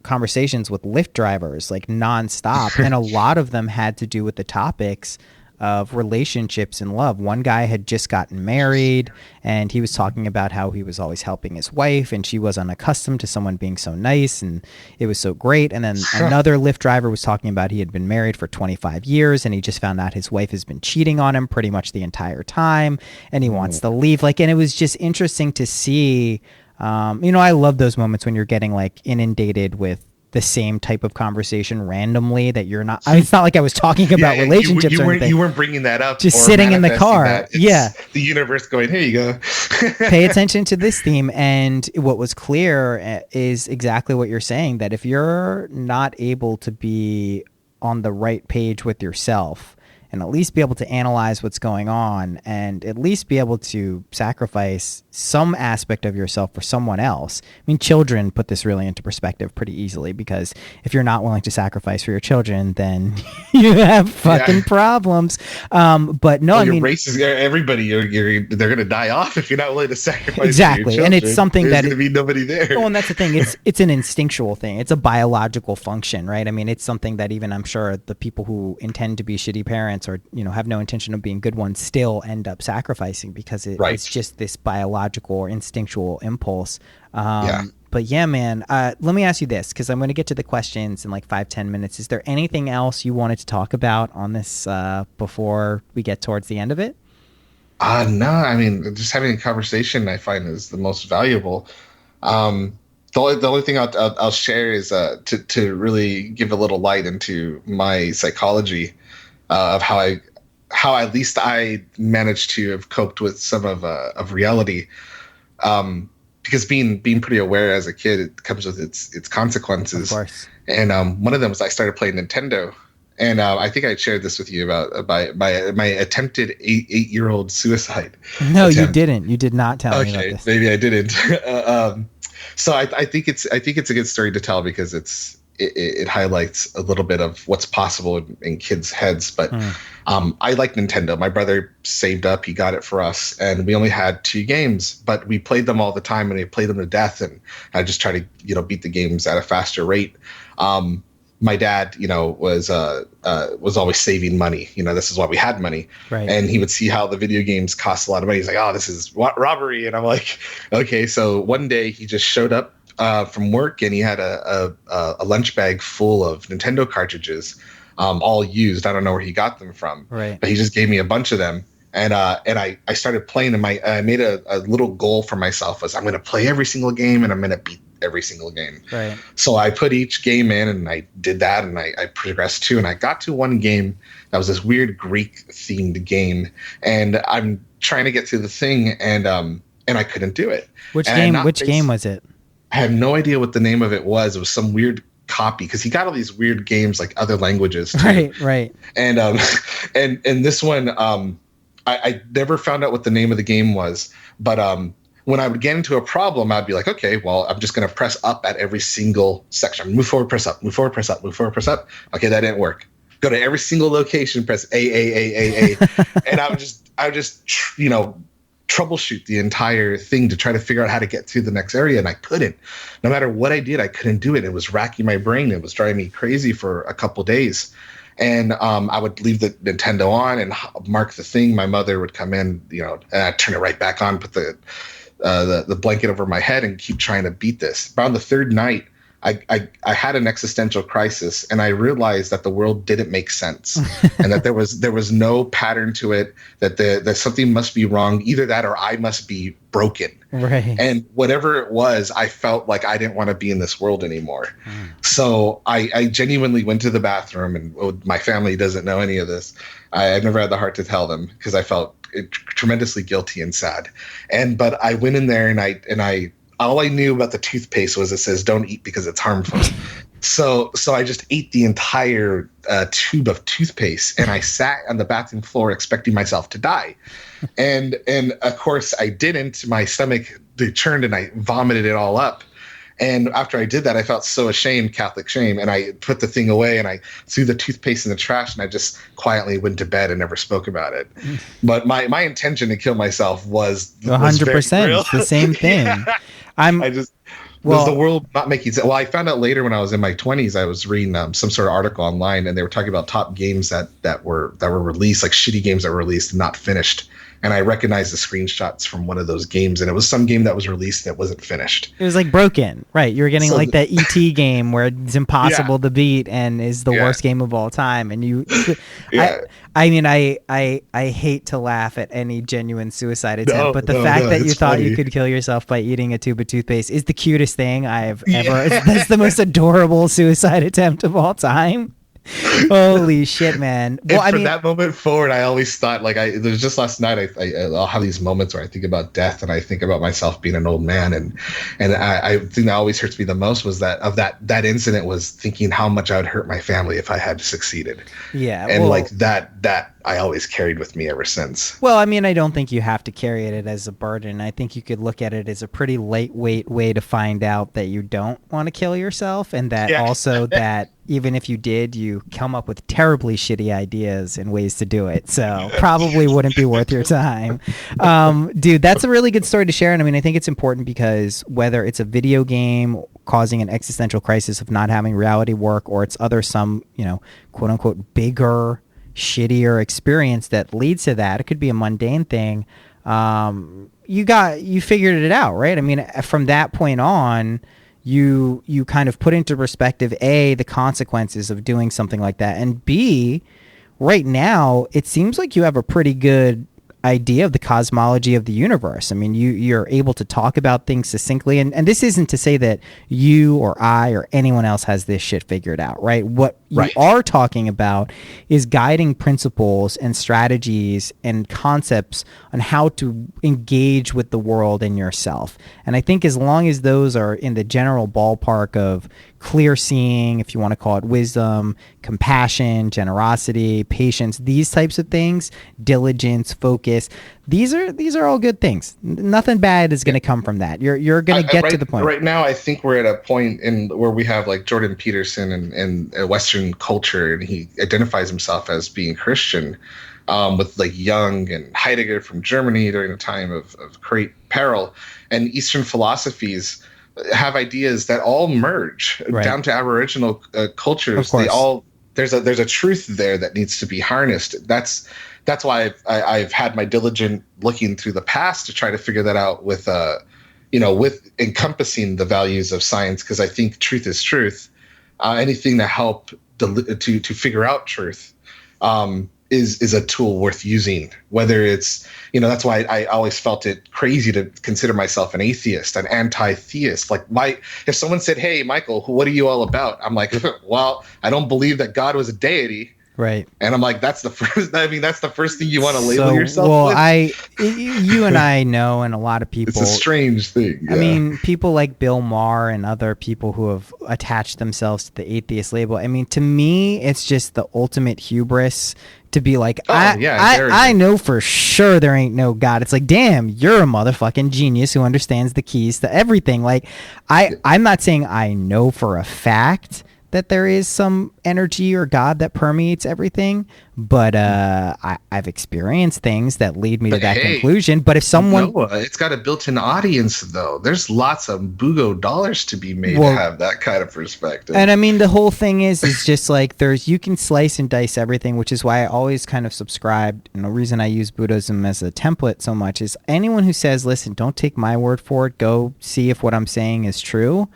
conversations with Lyft drivers like nonstop. And a lot of them had to do with the topics of relationships and love. One guy had just gotten married, and he was talking about how he was always helping his wife, and she was unaccustomed to someone being so nice, and it was so great. And then another Lyft driver was talking about he had been married for 25 years, and he just found out his wife has been cheating on him pretty much the entire time, and he wants to leave. And it was just interesting to see. I love those moments when you're getting like inundated with the same type of conversation randomly that you're not. It's not like I was talking about relationships or anything. You weren't bringing that up. Just sitting in the car. The universe going, here you go. Pay attention to this theme. And what was clear is exactly what you're saying, that if you're not able to be on the right page with yourself and at least be able to analyze what's going on and at least be able to sacrifice some aspect of yourself for someone else. I mean, children put this really into perspective pretty easily, because if you're not willing to sacrifice for your children, then you have fucking problems. But no, everybody, they're going to die off if you're not willing to sacrifice. Exactly. For your And it's something There's going to be nobody there. Oh, and that's the thing. It's an instinctual thing. It's a biological function, right? I mean, it's something that even I'm sure the people who intend to be shitty parents or, have no intention of being good ones still end up sacrificing, because it's just this biological or instinctual impulse. But yeah, man, let me ask you this, because I'm going to get to the questions in like 5-10 minutes. Is there anything else you wanted to talk about on this before we get towards the end of it? No, I mean, just having a conversation I find is the most valuable. The only thing I'll share is to really give a little light into my psychology of how at least I managed to have coped with some of reality. Because being pretty aware as a kid, it comes with its consequences. Of course. And one of them was I started playing Nintendo. And I think I shared this with you about my attempted 8-year-old suicide. No, attempt. you didn't. You did not tell me about Okay, this. maybe I didn't. So I think it's a good story to tell because it highlights a little bit of what's possible in kids' heads. But I like Nintendo. My brother saved up; he got it for us, and we only had 2 games, but we played them all the time, and we played them to death. And I just try to beat the games at a faster rate. My dad, was always saving money. This is why we had money. Right. And he would see how the video games cost a lot of money. He's like, "Oh, this is robbery." And I'm like, "Okay." So one day he just showed up from work and he had a lunch bag full of Nintendo cartridges, all used. I don't know where he got them from. Right. But he just gave me a bunch of them. And I started playing, and I made a little goal for myself was I'm going to play every single game and I'm going to beat every single game. Right. So I put each game in and I did that, and I progressed to, and I got to one game that was this weird Greek themed game, and I'm trying to get through the thing, and I couldn't do it. Which game was it? I have no idea what the name of it was. It was some weird copy because he got all these weird games like other languages too. Right. And and this one I never found out what the name of the game was, but when I would get into a problem, I'd be like, okay, well, I'm just going to press up at every single section. Move forward, press up, move forward, press up, move forward, press up. Okay, that didn't work. Go to every single location, press A. And I would just troubleshoot the entire thing to try to figure out how to get through the next area. And I couldn't. No matter what I did, I couldn't do it. It was racking my brain. It was driving me crazy for a couple days. And I would leave the Nintendo on and mark the thing. My mother would come in, and I'd turn it right back on, put the blanket over my head and keep trying to beat this. Around the third night, I had an existential crisis, and I realized that the world didn't make sense, and that there was no pattern to it. That something must be wrong, either that or I must be broken. Right. And whatever it was, I felt like I didn't want to be in this world anymore. So I genuinely went to the bathroom, and my family doesn't know any of this. I've never had the heart to tell them because I felt tremendously guilty and sad. But I went in there and I all I knew about the toothpaste was it says don't eat because it's harmful. So I just ate the entire tube of toothpaste, and I sat on the bathroom floor expecting myself to die. And of course I didn't. My stomach churned and I vomited it all up. And after I did that, I felt so ashamed, Catholic shame, and I put the thing away and I threw the toothpaste in the trash, and I just quietly went to bed and never spoke about it. But my intention to kill myself was 100%. It's the same thing. Yeah. Was the world not making sense? Well, I found out later when I was in my 20s, I was reading some sort of article online, and they were talking about top games that were released, like shitty games that were released and not finished. And I recognized the screenshots from one of those games, and it was some game that was released that wasn't finished. It was like broken, right? You were getting like that ET game where it's impossible to beat and is the worst game of all time. And you, I hate to laugh at any genuine suicide attempt, but the fact that you thought you could kill yourself by eating a tube of toothpaste is the cutest thing I've ever. That's the most adorable suicide attempt of all time. Holy shit, man. Well, and from that moment forward, I always thought, like, there's just last night, I'll have these moments where I think about death, and I think about myself being an old man, and I think that always hurts me the most was that incident was thinking how much I would hurt my family if I had succeeded. Yeah. And that I always carried with me ever since. Well, I mean, I don't think you have to carry it as a burden. I think you could look at it as a pretty lightweight way to find out that you don't want to kill yourself, and that also that even if you did, you come up with terribly shitty ideas and ways to do it. So probably wouldn't be worth your time. Dude, that's a really good story to share. And I mean, I think it's important because whether it's a video game causing an existential crisis of not having reality work, or it's some, quote unquote, bigger, shittier experience that leads to that, it could be a mundane thing. You figured it out, right? I mean, from that point on, you kind of put into perspective, A, the consequences of doing something like that, and B, right now, it seems like you have a pretty good idea of the cosmology of the universe. I mean, you're able to talk about things succinctly, and this isn't to say that you or I or anyone else has this shit figured out, right? What you are talking about is guiding principles and strategies and concepts on how to engage with the world and yourself. And I think as long as those are in the general ballpark of clear seeing, if you want to call it wisdom, compassion, generosity, patience, these types of things, diligence, focus, these are all good things. Nothing bad is going to come from that. You're going to get to the point. Right now, I think we're at a point in where we have like Jordan Peterson and Western culture, and he identifies himself as being Christian, with like Jung and Heidegger from Germany during a time of great peril, and Eastern philosophies have ideas that all merge down to Aboriginal cultures. They all there's a truth there that needs to be harnessed. That's why I've had my diligent looking through the past to try to figure that out with with encompassing the values of science, because I think truth is truth. Anything to help to figure out truth is a tool worth using. Whether it's that's why I always felt it crazy to consider myself an atheist, an anti-theist. Like if someone said, "Hey, Michael, what are you all about?" I'm like, "Well, I don't believe that God was a deity." Right. And I'm like, that's the first. I mean, that's the first thing you want to label yourself with. Well, you and I know, and a lot of people. It's a strange thing. Yeah. I mean, people like Bill Maher and other people who have attached themselves to the atheist label. I mean, to me, it's just the ultimate hubris to be like, I know for sure there ain't no God. It's like, damn, you're a motherfucking genius who understands the keys to everything. Like, I'm not saying I know for a fact that there is some energy or God that permeates everything, but I've experienced things that lead me to that conclusion. But if someone, it's got a built-in audience, though. There's lots of bugo dollars to be made to have that kind of perspective. And I mean, the whole thing is just like you can slice and dice everything, which is why I always kind of subscribed. And the reason I use Buddhism as a template so much is anyone who says, "Listen, don't take my word for it. Go see if what I'm saying is true."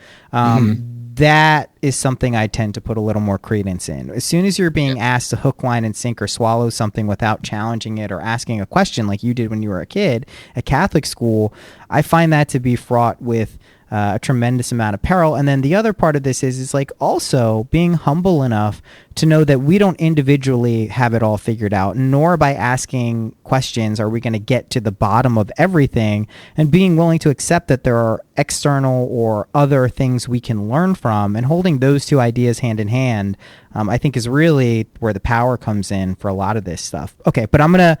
That is something I tend to put a little more credence in. As soon as you're being asked to hook, line, and sink or swallow something without challenging it or asking a question like you did when you were a kid at Catholic school, I find that to be fraught with a tremendous amount of peril. And then the other part of this is like also being humble enough to know that we don't individually have it all figured out, nor by asking questions are we going to get to the bottom of everything, and being willing to accept that there are external or other things we can learn from, and holding those two ideas hand in hand, I think is really where the power comes in for a lot of this stuff. Okay, but I'm gonna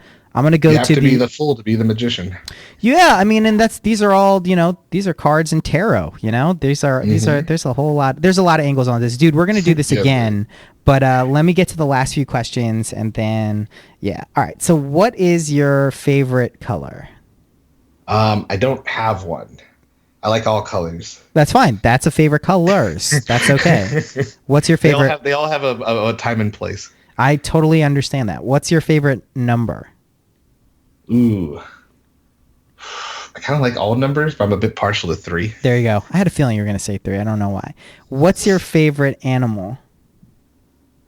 go you have to be the fool to be the magician. Yeah, I mean, and these are all, these are cards and tarot, there's a whole lot, there's a lot of angles on this, dude. We're going to do this again, but let me get to the last few questions and then, all right. So what is your favorite color? I don't have one. I like all colors. That's fine. That's a favorite colors. That's okay. What's your favorite? They all have a time and place. I totally understand that. What's your favorite number? Ooh, I kind of like all numbers, but I'm a bit partial to 3. There you go. I had a feeling you were going to say 3. I don't know why. What's your favorite animal?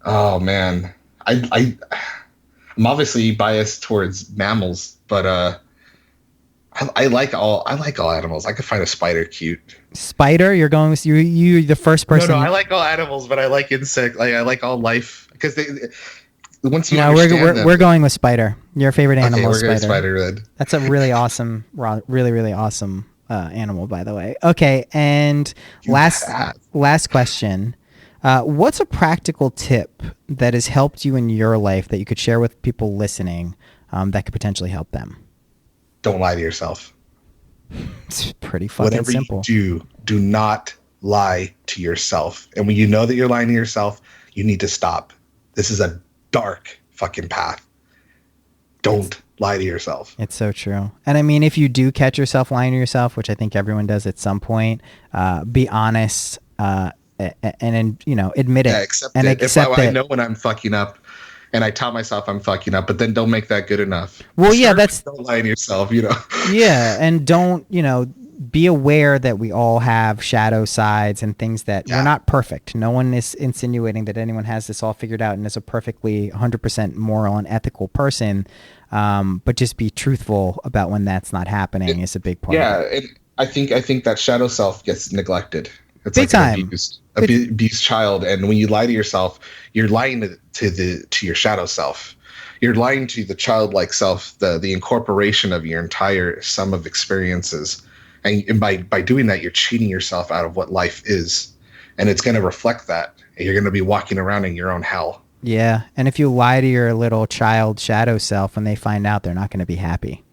Oh man, I'm obviously biased towards mammals, but I like all animals. I could find a spider cute. Spider? You're going with you the first person. No, I like all animals, but I like insect. I like all life because they. Once you we're going with spider. Your favorite animal is spider. Spider then. That's a really awesome, really awesome animal, by the way. Okay, and last question. What's a practical tip that has helped you in your life that you could share with people listening that could potentially help them? Don't lie to yourself. It's pretty fucking simple. Whatever you do not lie to yourself. And when you know that you're lying to yourself, you need to stop. This is a dark fucking path. Don't lie to yourself. It's so true. And I mean, if you do catch yourself lying to yourself, which I think everyone does at some point, be honest and admit it. Accept it. I know when I'm fucking up and I tell myself I'm fucking up, but then don't make that good enough. Well, don't lie to yourself, Yeah, and don't, be aware that we all have shadow sides and things that we're not perfect. No one is insinuating that anyone has this all figured out and is a perfectly 100% moral and ethical person. But just be truthful about when that's not happening is a big part. Yeah, of it. and I think that shadow self gets neglected. It's Big like time. an abused child, and when you lie to yourself, you're lying to your shadow self. You're lying to the childlike self, the incorporation of your entire sum of experiences, and by doing that, you're cheating yourself out of what life is, and it's going to reflect that. And you're going to be walking around in your own hell. Yeah, and if you lie to your little child shadow self, when they find out, they're not going to be happy.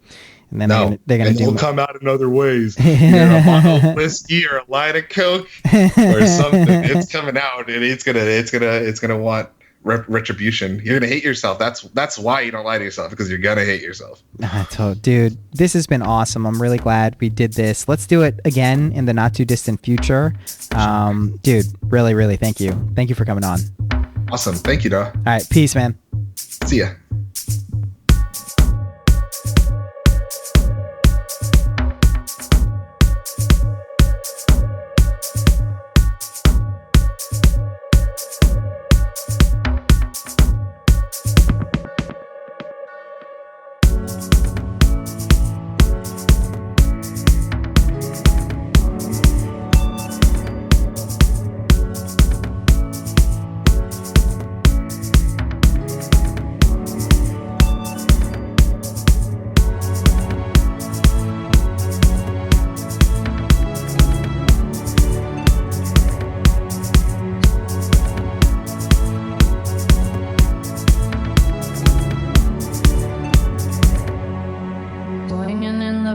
And then they're going to do. They'll come out in other ways. Either a bottle of whiskey or a line of coke or something. It's coming out, and it's gonna want retribution. You're gonna hate yourself. That's why you don't lie to yourself, because you're gonna hate yourself. Dude, this has been awesome. I'm really glad we did this. Let's do it again in the not too distant future. Dude, really, really thank you. Thank you for coming on. Awesome. Thank you, Noah. All right, peace, man. See ya.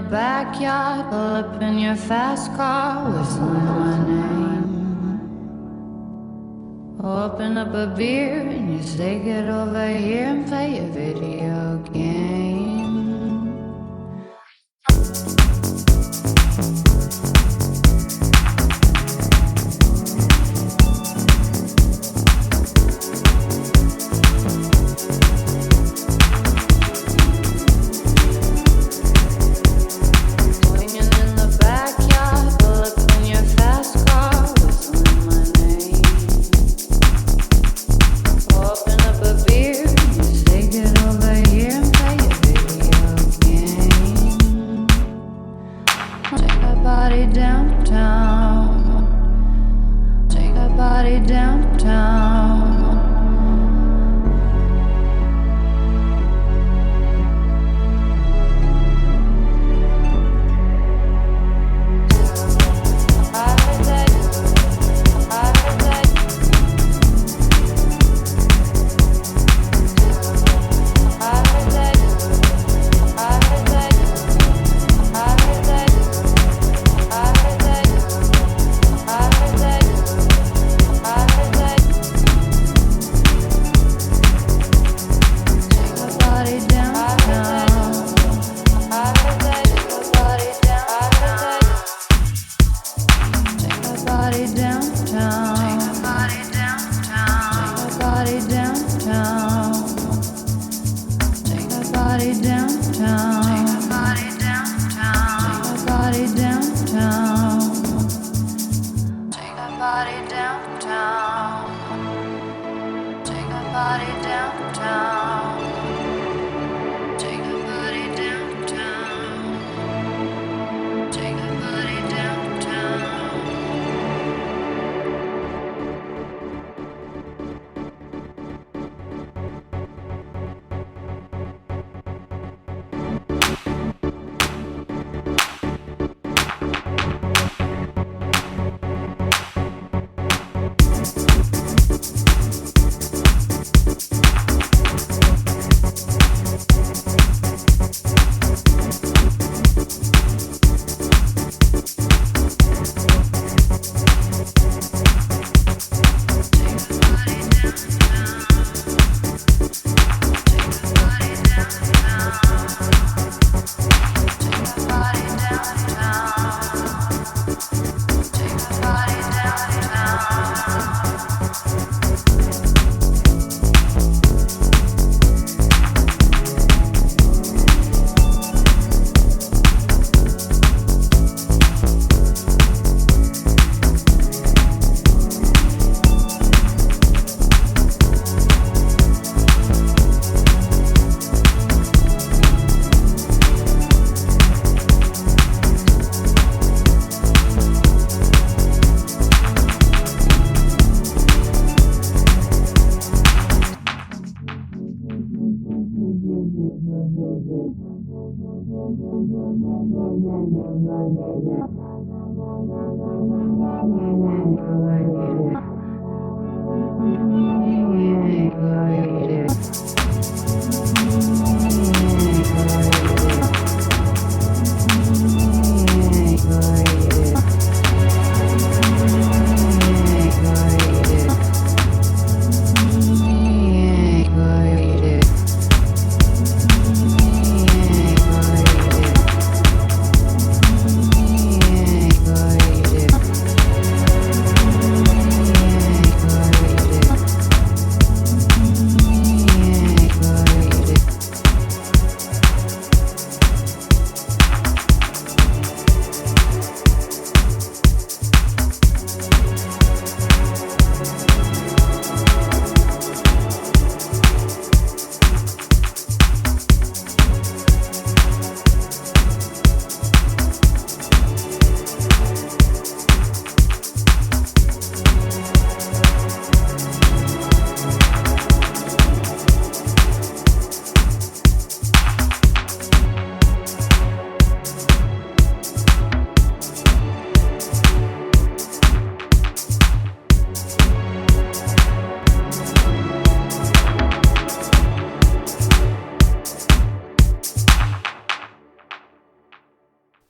Backyard, pull up in your fast car, whistling my name. Open up a beer and you say get over here and play a video game.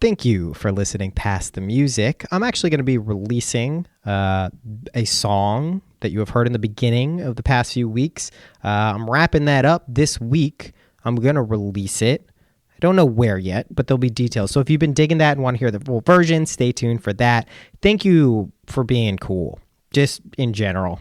Thank you for listening past the music. I'm actually going to be releasing a song that you have heard in the beginning of the past few weeks. I'm wrapping that up this week. I'm going to release it. I don't know where yet, but there'll be details. So if you've been digging that and want to hear the full version, stay tuned for that. Thank you for being cool, just in general.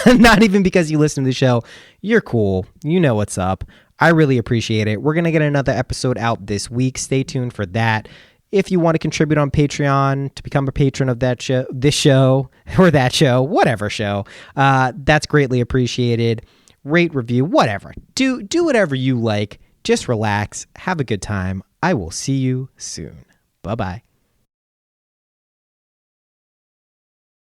Not even because you listen to the show. You're cool. You know what's up. I really appreciate it. We're going to get another episode out this week. Stay tuned for that. If you want to contribute on Patreon to become a patron of that show, this show, or that show, whatever show, that's greatly appreciated. Rate, review, whatever. Do whatever you like. Just relax. Have a good time. I will see you soon. Bye-bye.